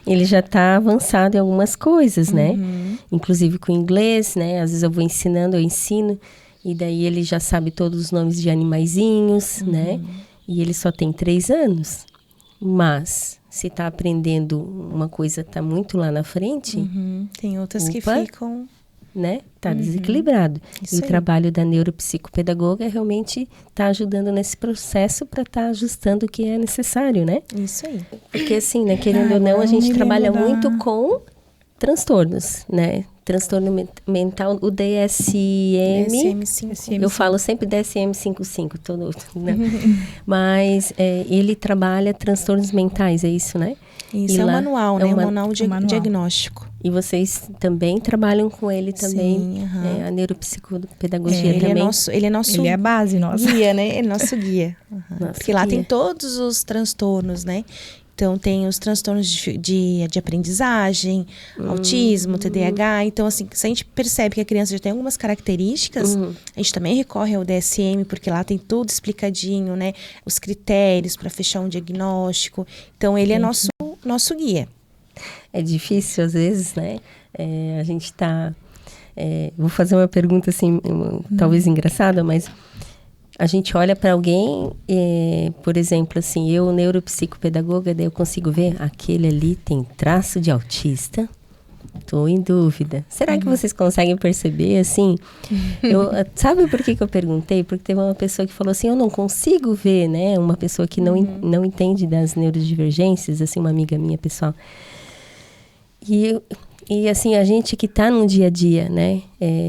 ele já está avançado em algumas coisas, né? Inclusive com inglês, né? Às vezes eu ensino, e daí ele já sabe todos os nomes de animaizinhos, né? E ele só tem 3 anos. Mas, se está aprendendo uma coisa, está muito lá na frente... Tem outras que ficam... né? Tá desequilibrado. Isso e aí. o trabalho da neuropsicopedagoga é realmente tá ajudando nesse processo para estar ajustando o que é necessário, né? Isso aí. Porque assim, né, querendo ou não, a gente trabalha muito com transtornos, né? Transtorno mental, o DSM. DSM-5. Eu falo sempre DSM-55, né? Mas ele trabalha transtornos mentais, é isso, né? Isso, E é um lá manual, né? é Um manual diagnóstico. E vocês também trabalham com ele também, Sim, a neuropsicopedagogia também. Ele é a base nossa. Guia, né? Ele é nosso guia. Nosso Porque lá guia. tem todos os transtornos, né? Então, tem os transtornos de aprendizagem, autismo, TDAH. Então, assim, se a gente percebe que a criança já tem algumas características, a gente também recorre ao DSM, porque lá tem tudo explicadinho, né? Os critérios para fechar um diagnóstico. Então, ele é nosso guia. É difícil às vezes, né? A gente tá... vou fazer uma pergunta assim, talvez engraçada, mas a gente olha para alguém, por exemplo, assim, eu, neuropsicopedagoga, daí eu consigo ver, aquele ali tem traço de autista? Tô em dúvida. Será que vocês conseguem perceber, assim? Sabe por que eu perguntei? Porque teve uma pessoa que falou assim, eu não consigo ver, né? Uma pessoa que não entende das neurodivergências, assim, uma amiga minha, pessoal. E assim, a gente que tá no dia a dia, né?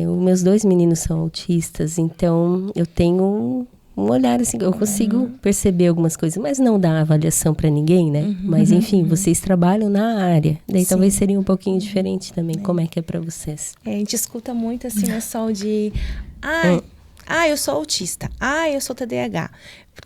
Os meus 2 meninos são autistas, então eu tenho um olhar assim, eu consigo perceber algumas coisas, mas não dá avaliação para ninguém, né? Mas enfim, vocês trabalham na área, daí talvez seria um pouquinho diferente também. Como é que é para vocês? A gente escuta muito assim, noção de... eu sou autista. Eu sou TDAH.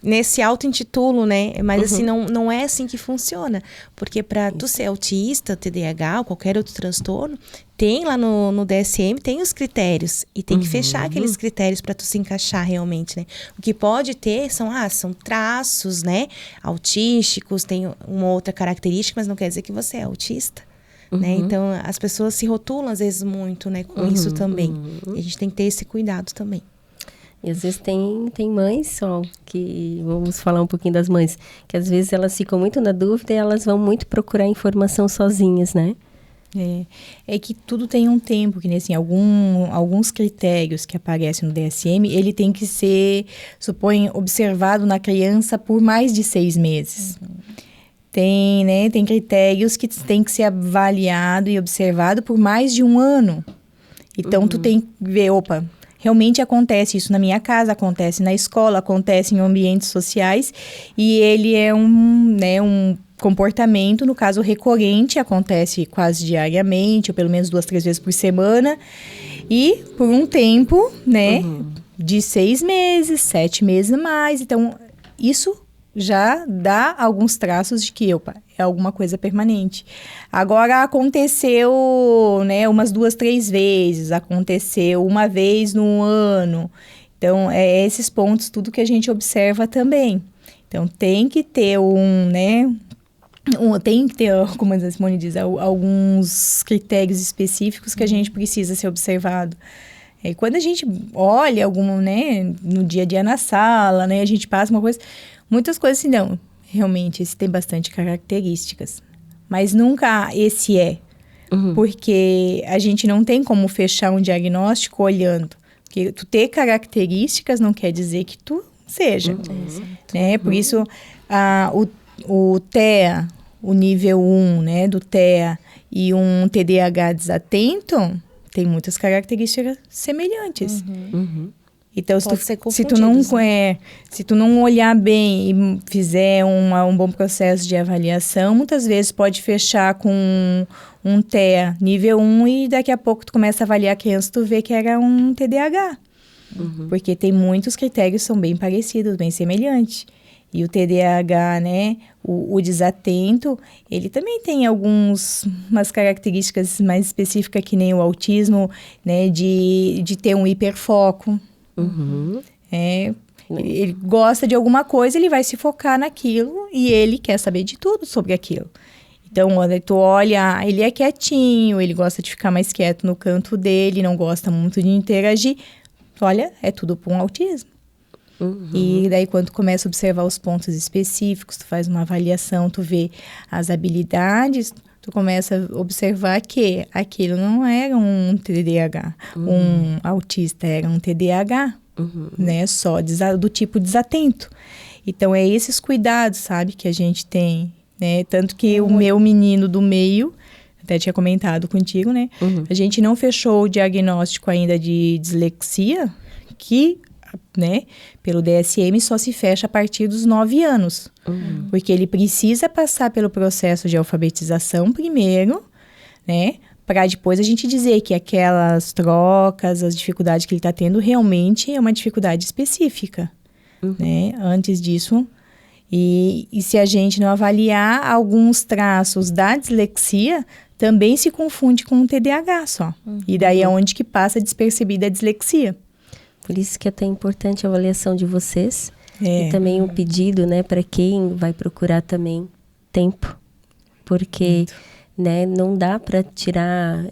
Nesse auto-intitulo, né? Mas assim, não é assim que funciona. Porque para tu ser autista, TDAH ou qualquer outro transtorno, tem lá no DSM, tem os critérios. E tem que fechar aqueles critérios para tu se encaixar realmente, né? O que pode ter são traços, né? Autísticos, tem uma outra característica, mas não quer dizer que você é autista. Né? Então, as pessoas se rotulam às vezes muito, né, com isso também. E a gente tem que ter esse cuidado também. E às vezes tem mães, que vamos falar um pouquinho das mães, que às vezes elas ficam muito na dúvida e elas vão muito procurar informação sozinhas, né? É que tudo tem um tempo, que assim, alguns critérios que aparecem no DSM, ele tem que ser, observado na criança por mais de 6 meses. Tem critérios que tem que ser avaliado e observado por mais de 1 ano. Então, tu tem que ver, realmente acontece isso na minha casa, acontece na escola, acontece em ambientes sociais, e ele é um comportamento, no caso, recorrente, acontece quase diariamente, ou pelo menos 2, 3 vezes por semana, e por um tempo, né, de 6 meses, 7 meses a mais. Então, isso já dá alguns traços de que, é alguma coisa permanente. Agora, aconteceu, né, umas 2, 3 vezes, aconteceu uma vez no ano. Então, esses pontos, tudo que a gente observa também. Então, tem que ter tem que ter, como a Simone diz, alguns critérios específicos que a gente precisa ser observado. E quando a gente olha no dia a dia na sala, né, a gente passa uma coisa, muitas coisas assim, não, realmente, esse tem bastante características. Mas nunca esse é. Porque a gente não tem como fechar um diagnóstico olhando. Porque tu ter características não quer dizer que tu seja. Né? Por isso, o TEA, o nível 1, né, do TEA e um TDAH desatento, tem muitas características semelhantes. Então, se tu não olhar bem e fizer um bom processo de avaliação, muitas vezes pode fechar com um TEA nível 1 e daqui a pouco tu começa a avaliar a criança, tu vê que era um TDAH. Porque tem muitos critérios que são bem parecidos, bem semelhantes. E o TDAH, né, o desatento, ele também tem umas características mais específicas, que nem o autismo, né, de ter um hiperfoco. Ele gosta de alguma coisa, ele vai se focar naquilo e ele quer saber de tudo sobre aquilo. Então, tu olha, ele é quietinho, ele gosta de ficar mais quieto no canto dele, não gosta muito de interagir. Olha, é tudo para um autismo. E daí, quando tu começa a observar os pontos específicos, tu faz uma avaliação, tu vê as habilidades, tu começa a observar que aquilo não era um TDAH, um autista, era um TDAH, né? Só do tipo desatento. Então, é esses cuidados, sabe, que a gente tem, né? Tanto que o meu menino do meio, até tinha comentado contigo, né? A gente não fechou o diagnóstico ainda de dislexia, que, né, pelo DSM só se fecha a partir dos 9 anos. Porque ele precisa passar pelo processo de alfabetização primeiro, né, para depois a gente dizer que aquelas trocas, as dificuldades que ele está tendo, realmente é uma dificuldade específica, né? Antes disso, e se a gente não avaliar alguns traços da dislexia, também se confunde com um TDAH só. E daí é onde que passa despercebida a dislexia. Por isso que é tão importante a avaliação de vocês. E também um pedido, né, para quem vai procurar também tempo. Porque né? Não dá para tirar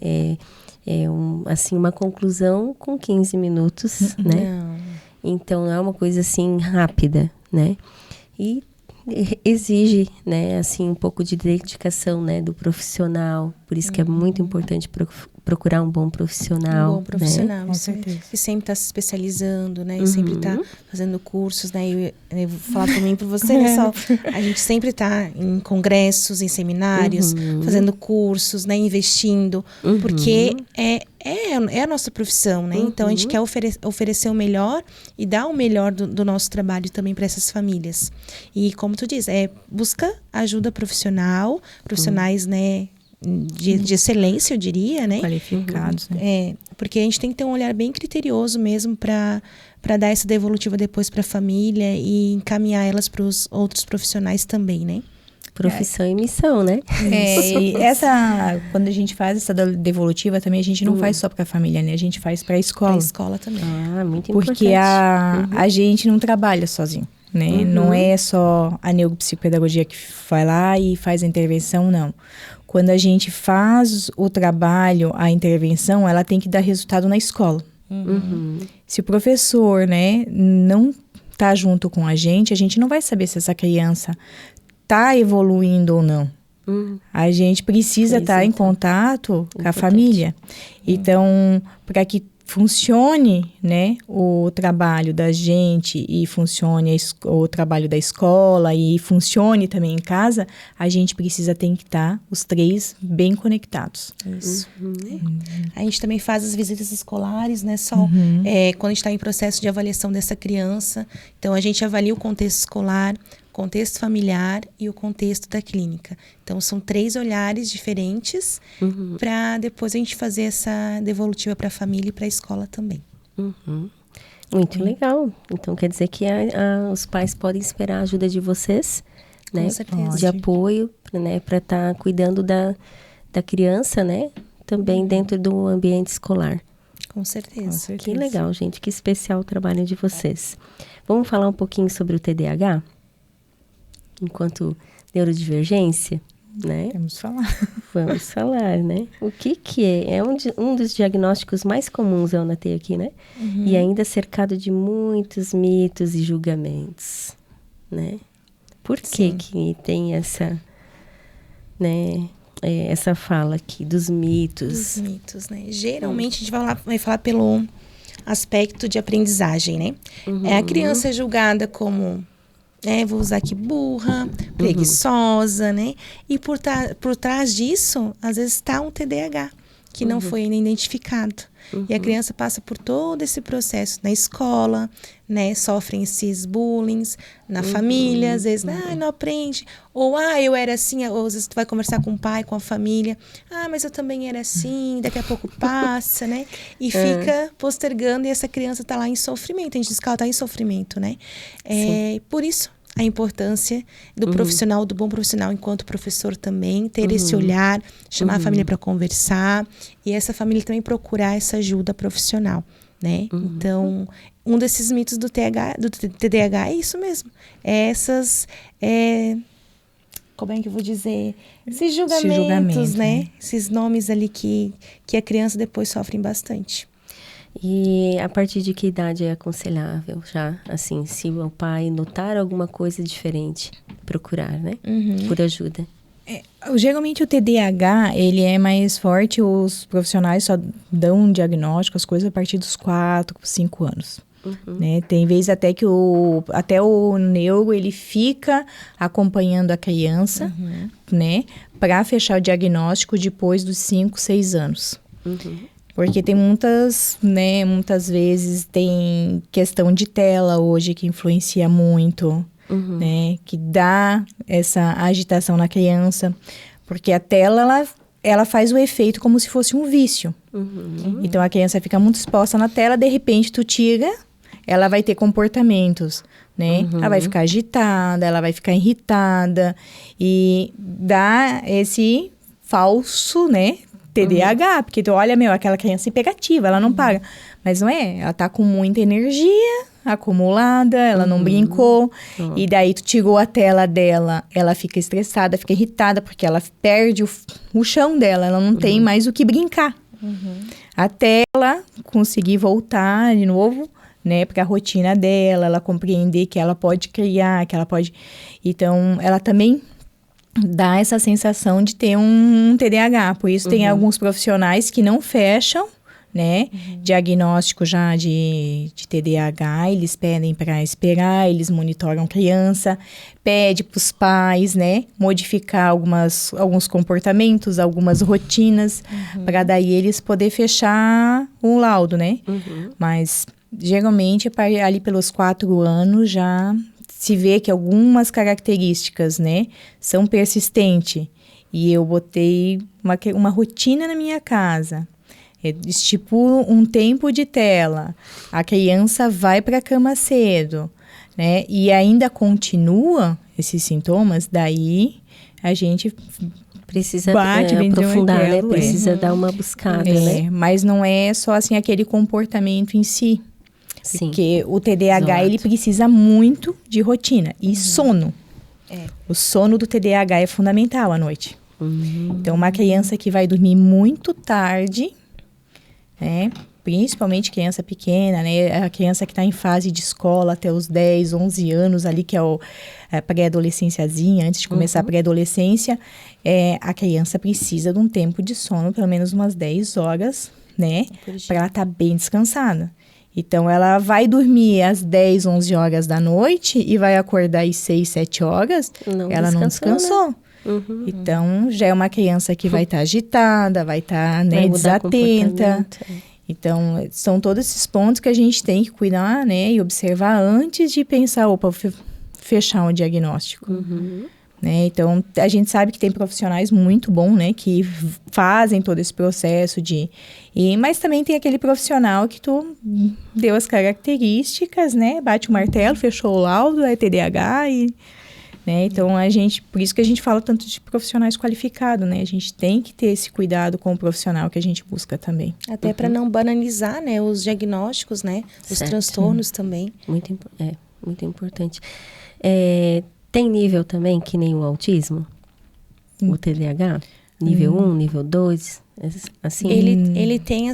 assim, uma conclusão com 15 minutos, né? Não. Então, é uma coisa, assim, rápida, né? E exige, né, assim, um pouco de dedicação, né, do profissional. Por isso que é muito importante procurar um bom profissional. Um bom profissional, né? Com certeza. E sempre está se especializando, né? E sempre está fazendo cursos, né? Eu vou falar por mim e por você, né? Só, a gente sempre está em congressos, em seminários, fazendo cursos, né? Investindo, porque é a nossa profissão, né? Então, a gente quer oferecer o melhor e dar o melhor do nosso trabalho também para essas famílias. E, como tu diz, busca ajuda profissional, profissionais, né? De excelência, eu diria, né? Qualificados, né? Porque a gente tem que ter um olhar bem criterioso mesmo para dar essa devolutiva depois para a família e encaminhar elas para os outros profissionais também, né? Profissão e missão, né? E quando a gente faz essa devolutiva também, a gente não faz só para a família, né? A gente faz para a escola. Para a escola também. Muito importante. Porque a gente não trabalha sozinho, né? Não é só a neuropsicopedagogia que vai lá e faz a intervenção, não. Quando a gente faz o trabalho, a intervenção, ela tem que dar resultado na escola. Se o professor, né, não tá junto com a gente não vai saber se essa criança tá evoluindo ou não. A gente precisa estar em contato com a família. Então, para que funcione, né, o trabalho da gente e funcione o trabalho da escola e funcione também em casa, a gente tem que estar os três bem conectados. Isso. A gente também faz as visitas escolares, né, Sol? Quando a gente está em processo de avaliação dessa criança, então a gente avalia o contexto escolar, contexto familiar e o contexto da clínica. Então, são 3 olhares diferentes para depois a gente fazer essa devolutiva para a família e para a escola também. Muito legal. Então, quer dizer que os pais podem esperar a ajuda de vocês, né? Com certeza. De apoio, né? Para estar cuidando da criança, né? Também dentro do ambiente escolar. Com certeza. Que legal, gente. Que especial o trabalho de vocês. Vamos falar um pouquinho sobre o TDAH? Enquanto neurodivergência, né? Vamos falar. Vamos falar, né? O que é? É um dos diagnósticos mais comuns, eu anotei aqui, né? E ainda cercado de muitos mitos e julgamentos, né? Por que tem essa, né? Essa fala aqui dos mitos? Dos mitos, né? Geralmente a gente vai falar pelo aspecto de aprendizagem, né? A criança é julgada como... vou usar aqui burra, preguiçosa, né? E por trás disso, às vezes está um TDAH, que não foi ainda identificado. E a criança passa por todo esse processo na escola, né? Sofrem esses bullying na família, às vezes, não aprende. Ou, eu era assim, ou às vezes tu vai conversar com o pai, com a família. Mas eu também era assim, daqui a pouco passa, né? E fica postergando e essa criança está lá em sofrimento. A gente diz que ela está em sofrimento, né? Por isso, a importância do profissional, do bom profissional enquanto professor também, ter esse olhar, chamar a família para conversar e essa família também procurar essa ajuda profissional, né? Então, um desses mitos do TDAH é isso mesmo. Como é que eu vou dizer? Esses julgamentos, né? Esses nomes ali que a criança depois sofre bastante. E a partir de que idade é aconselhável já, assim, se o pai notar alguma coisa diferente, procurar, né? Por ajuda. Geralmente o TDAH, ele é mais forte, os profissionais só dão um diagnóstico, as coisas a partir dos 4, 5 anos. Né? Tem vezes até que até o neuro, ele fica acompanhando a criança, né? Para fechar o diagnóstico depois dos 5, 6 anos. Porque tem muitas vezes tem questão de tela hoje que influencia muito, né? Que dá essa agitação na criança. Porque a tela, ela faz o efeito como se fosse um vício. Então, a criança fica muito exposta na tela, de repente tu tira, ela vai ter comportamentos, né? Ela vai ficar agitada, ela vai ficar irritada e dá esse falso, né? TDAH, porque tu olha, aquela criança hipercativa, ela não para. Mas não é, ela tá com muita energia acumulada, ela não brincou, e daí tu tirou a tela dela, ela fica estressada, fica irritada, porque ela perde o chão dela, ela não tem mais o que brincar. Até ela conseguir voltar de novo, né, para a rotina dela, ela compreender que ela pode criar, que ela pode... Então, ela também dá essa sensação de ter um TDAH, por isso tem alguns profissionais que não fecham, né, diagnóstico já de TDAH, eles pedem para esperar, eles monitoram criança, pede para os pais, né, modificar alguns comportamentos, algumas rotinas, para daí eles poder fechar o laudo, né, mas geralmente ali pelos 4 anos já se vê que algumas características, né, são persistentes, e eu botei uma rotina na minha casa, estipulo um tempo de tela, a criança vai para a cama cedo, né? E ainda continua esses sintomas, daí a gente precisa aprofundar, né? Precisa dar uma buscada, né? Mas não é só assim aquele comportamento em si. Sim. Porque o TDAH, ele precisa muito de rotina e sono. O sono do TDAH é fundamental à noite. Então, uma criança que vai dormir muito tarde, né? Principalmente criança pequena, né? A criança que está em fase de escola até os 10, 11 anos ali, que é a pré-adolescênciazinha, antes de começar a pré-adolescência, a criança precisa de um tempo de sono, pelo menos umas 10 horas, né? Para ela estar bem descansada. Então, ela vai dormir às 10, 11 horas da noite e vai acordar às 6, 7 horas, ela não descansou. Né? Então, já é uma criança que vai estar agitada, vai estar, né, desatenta. Então, são todos esses pontos que a gente tem que cuidar, né, e observar antes de pensar, opa, fechar um diagnóstico. Né? Então, a gente sabe que tem profissionais muito bons, né, que fazem todo esse processo mas também tem aquele profissional que tu deu as características, né, bate o martelo, fechou o laudo, é TDAH né? Então, por isso que a gente fala tanto de profissionais qualificados, né? A gente tem que ter esse cuidado com o profissional que a gente busca também. Até para não banalizar, né, os diagnósticos, né? Os transtornos também. Muito importante. Tem nível também, que nem o autismo? O TDAH? Nível 1, nível 2? Assim? Ele tem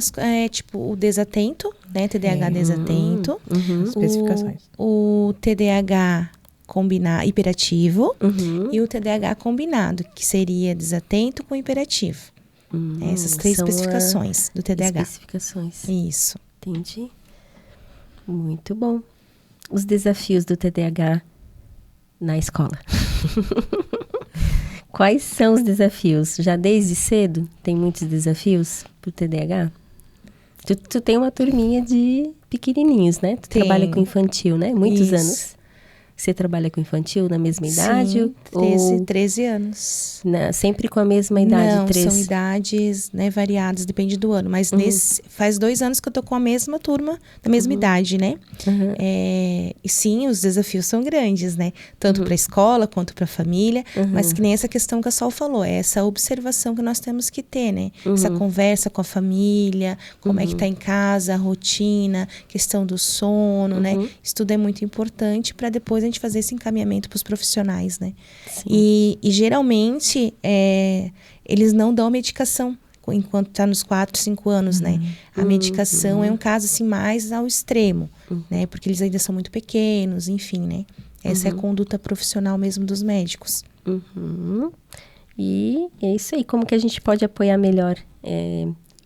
o desatento, né? TDAH desatento. Especificações. O TDAH hiperativo e o TDAH combinado, que seria desatento com hiperativo. Essas 3 especificações do TDAH. Especificações. Isso. Entendi. Muito bom. Os desafios do TDAH na escola. Quais são os desafios? Já desde cedo tem muitos desafios pro TDAH? Tu tem uma turminha de pequenininhos, né? Tu trabalha com infantil, né? Muitos anos. Você trabalha com infantil na mesma idade? Sim, 13 anos. Sempre com a mesma idade? Não, são idades, né, variadas, depende do ano. Mas faz 2 anos que eu tô com a mesma turma, da mesma idade, né? E sim, os desafios são grandes, né? Tanto para a escola quanto para a família. Mas que nem essa questão que a Sol falou, é essa observação que nós temos que ter, né? Essa conversa com a família, como é que tá em casa, a rotina, questão do sono, né? Isso tudo é muito importante para depois a gente fazer esse encaminhamento para os profissionais, né? E geralmente eles não dão medicação enquanto está nos 4, 5 anos, né? A medicação é um caso assim mais ao extremo, né? Porque eles ainda são muito pequenos, enfim, né? Essa é a conduta profissional mesmo dos médicos. E é isso aí. Como que a gente pode apoiar melhor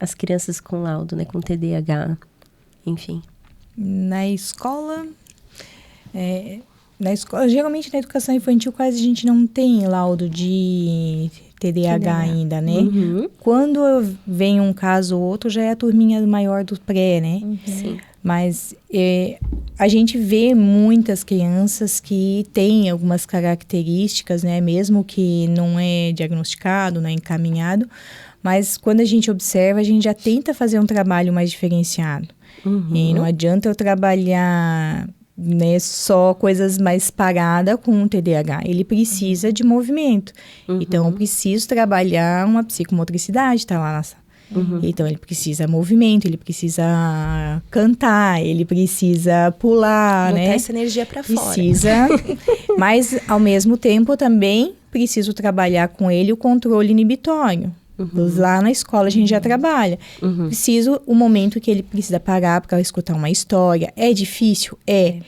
as crianças com laudo, né? Com TDAH, enfim. Na escola, geralmente na educação infantil quase a gente não tem laudo de TDAH ainda, né? Quando vem um caso ou outro, já é a turminha maior do pré, né? Sim. Mas a gente vê muitas crianças que têm algumas características, né? Mesmo que não é diagnosticado, não é encaminhado, mas quando a gente observa, a gente já tenta fazer um trabalho mais diferenciado. E não adianta eu trabalhar, né, só coisas mais paradas com o TDAH. Ele precisa de movimento. Então, eu preciso trabalhar uma psicomotricidade, tá lá Então, ele precisa movimento, ele precisa cantar, ele precisa pular, Botar né? essa energia para fora. Precisa, mas, ao mesmo tempo, também preciso trabalhar com ele o controle inibitório. Lá na escola a gente já trabalha. Preciso o momento que ele precisa parar para escutar uma história. É difícil? É.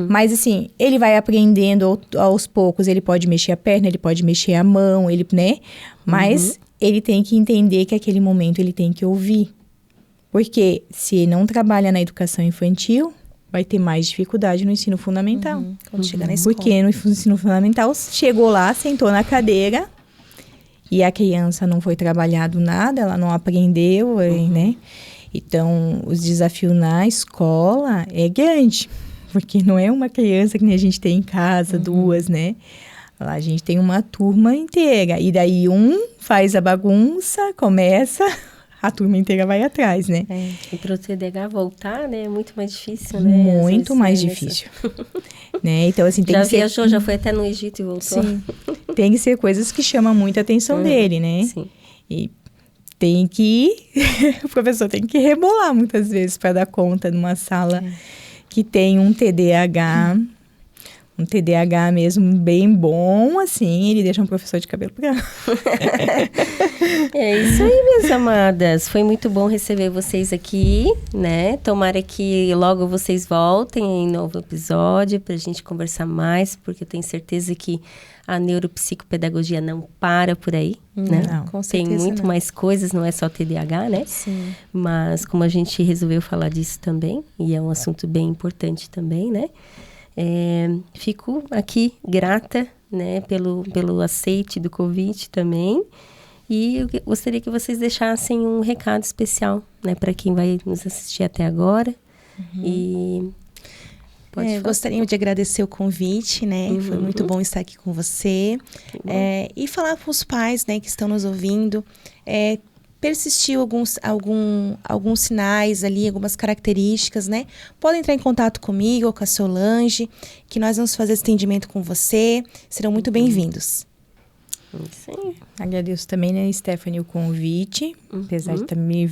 Mas assim, ele vai aprendendo aos poucos. Ele pode mexer a perna, ele pode mexer a mão, ele, né? Mas ele tem que entender que aquele momento ele tem que ouvir. Porque se não trabalha na educação infantil, vai ter mais dificuldade no ensino fundamental. Quando chegar na escola. Porque no ensino fundamental, chegou lá, sentou na cadeira e a criança não foi trabalhado nada, ela não aprendeu, né? Então, os desafios na escola é grande, porque não é uma criança que nem a gente tem em casa, duas, né? Lá a gente tem uma turma inteira, e daí um faz a bagunça, começa, a turma inteira vai atrás, né? E para o TDAH voltar, né, é muito mais difícil, né? Muito mais difícil. Né? Então, assim, tem já que ser... viajou, já foi até no Egito e voltou. Sim. Tem que ser coisas que chamam muita atenção dele, né? Sim. E tem que... o professor tem que rebolar muitas vezes para dar conta numa sala que tem um TDAH... Um TDAH mesmo bem bom, assim, ele deixa um professor de cabelo branco. É isso aí, minhas amadas. Foi muito bom receber vocês aqui, né? Tomara que logo vocês voltem em novo episódio pra gente conversar mais, porque eu tenho certeza que a neuropsicopedagogia não para por aí, né? Não, com Tem certeza muito não. mais coisas, não é só TDAH, né? Sim. Mas como a gente resolveu falar disso também, e é um assunto bem importante também, né? Fico aqui grata, né, pelo aceite do convite também. E eu gostaria que vocês deixassem um recado especial, né, para quem vai nos assistir até agora. E pode falar. Gostaria de agradecer o convite, né? Foi muito bom estar aqui com você. E falar para os pais, né, que estão nos ouvindo, persistiu alguns sinais ali, algumas características, né? Podem entrar em contato comigo ou com a Solange, que nós vamos fazer esse atendimento com você. Serão muito bem-vindos. Isso aí. Agradeço também, né, Stephanie, o convite, apesar de estar meio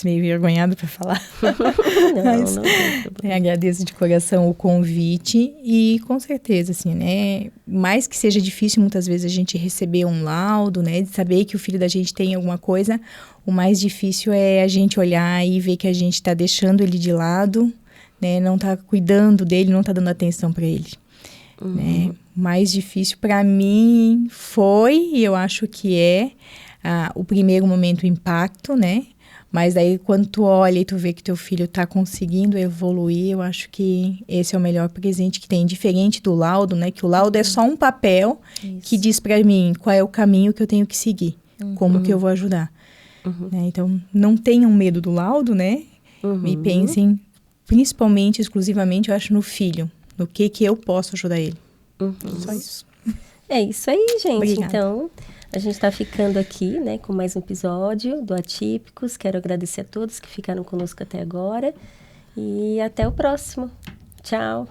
envergonhado para falar. Mas, não tem problema. agradeço de coração o convite e, com certeza, assim, né, mais que seja difícil muitas vezes a gente receber um laudo, né, de saber que o filho da gente tem alguma coisa, o mais difícil é a gente olhar e ver que a gente está deixando ele de lado, né, não está cuidando dele, não está dando atenção para ele. Né? Mais difícil para mim foi, e eu acho que o primeiro momento, o impacto, né? Mas daí quando tu olha e tu vê que teu filho tá conseguindo evoluir, eu acho que esse é o melhor presente que tem, diferente do laudo, né? Que o laudo é só um papel que diz para mim qual é o caminho que eu tenho que seguir, como que eu vou ajudar. Né? Então, não tenham medo do laudo, né? E pensem, principalmente, exclusivamente, eu acho, no filho. No que eu posso ajudar ele. Só isso. É isso aí, gente. Obrigada. Então, a gente está ficando aqui, né, com mais um episódio do Atípicos. Quero agradecer a todos que ficaram conosco até agora. E até o próximo. Tchau.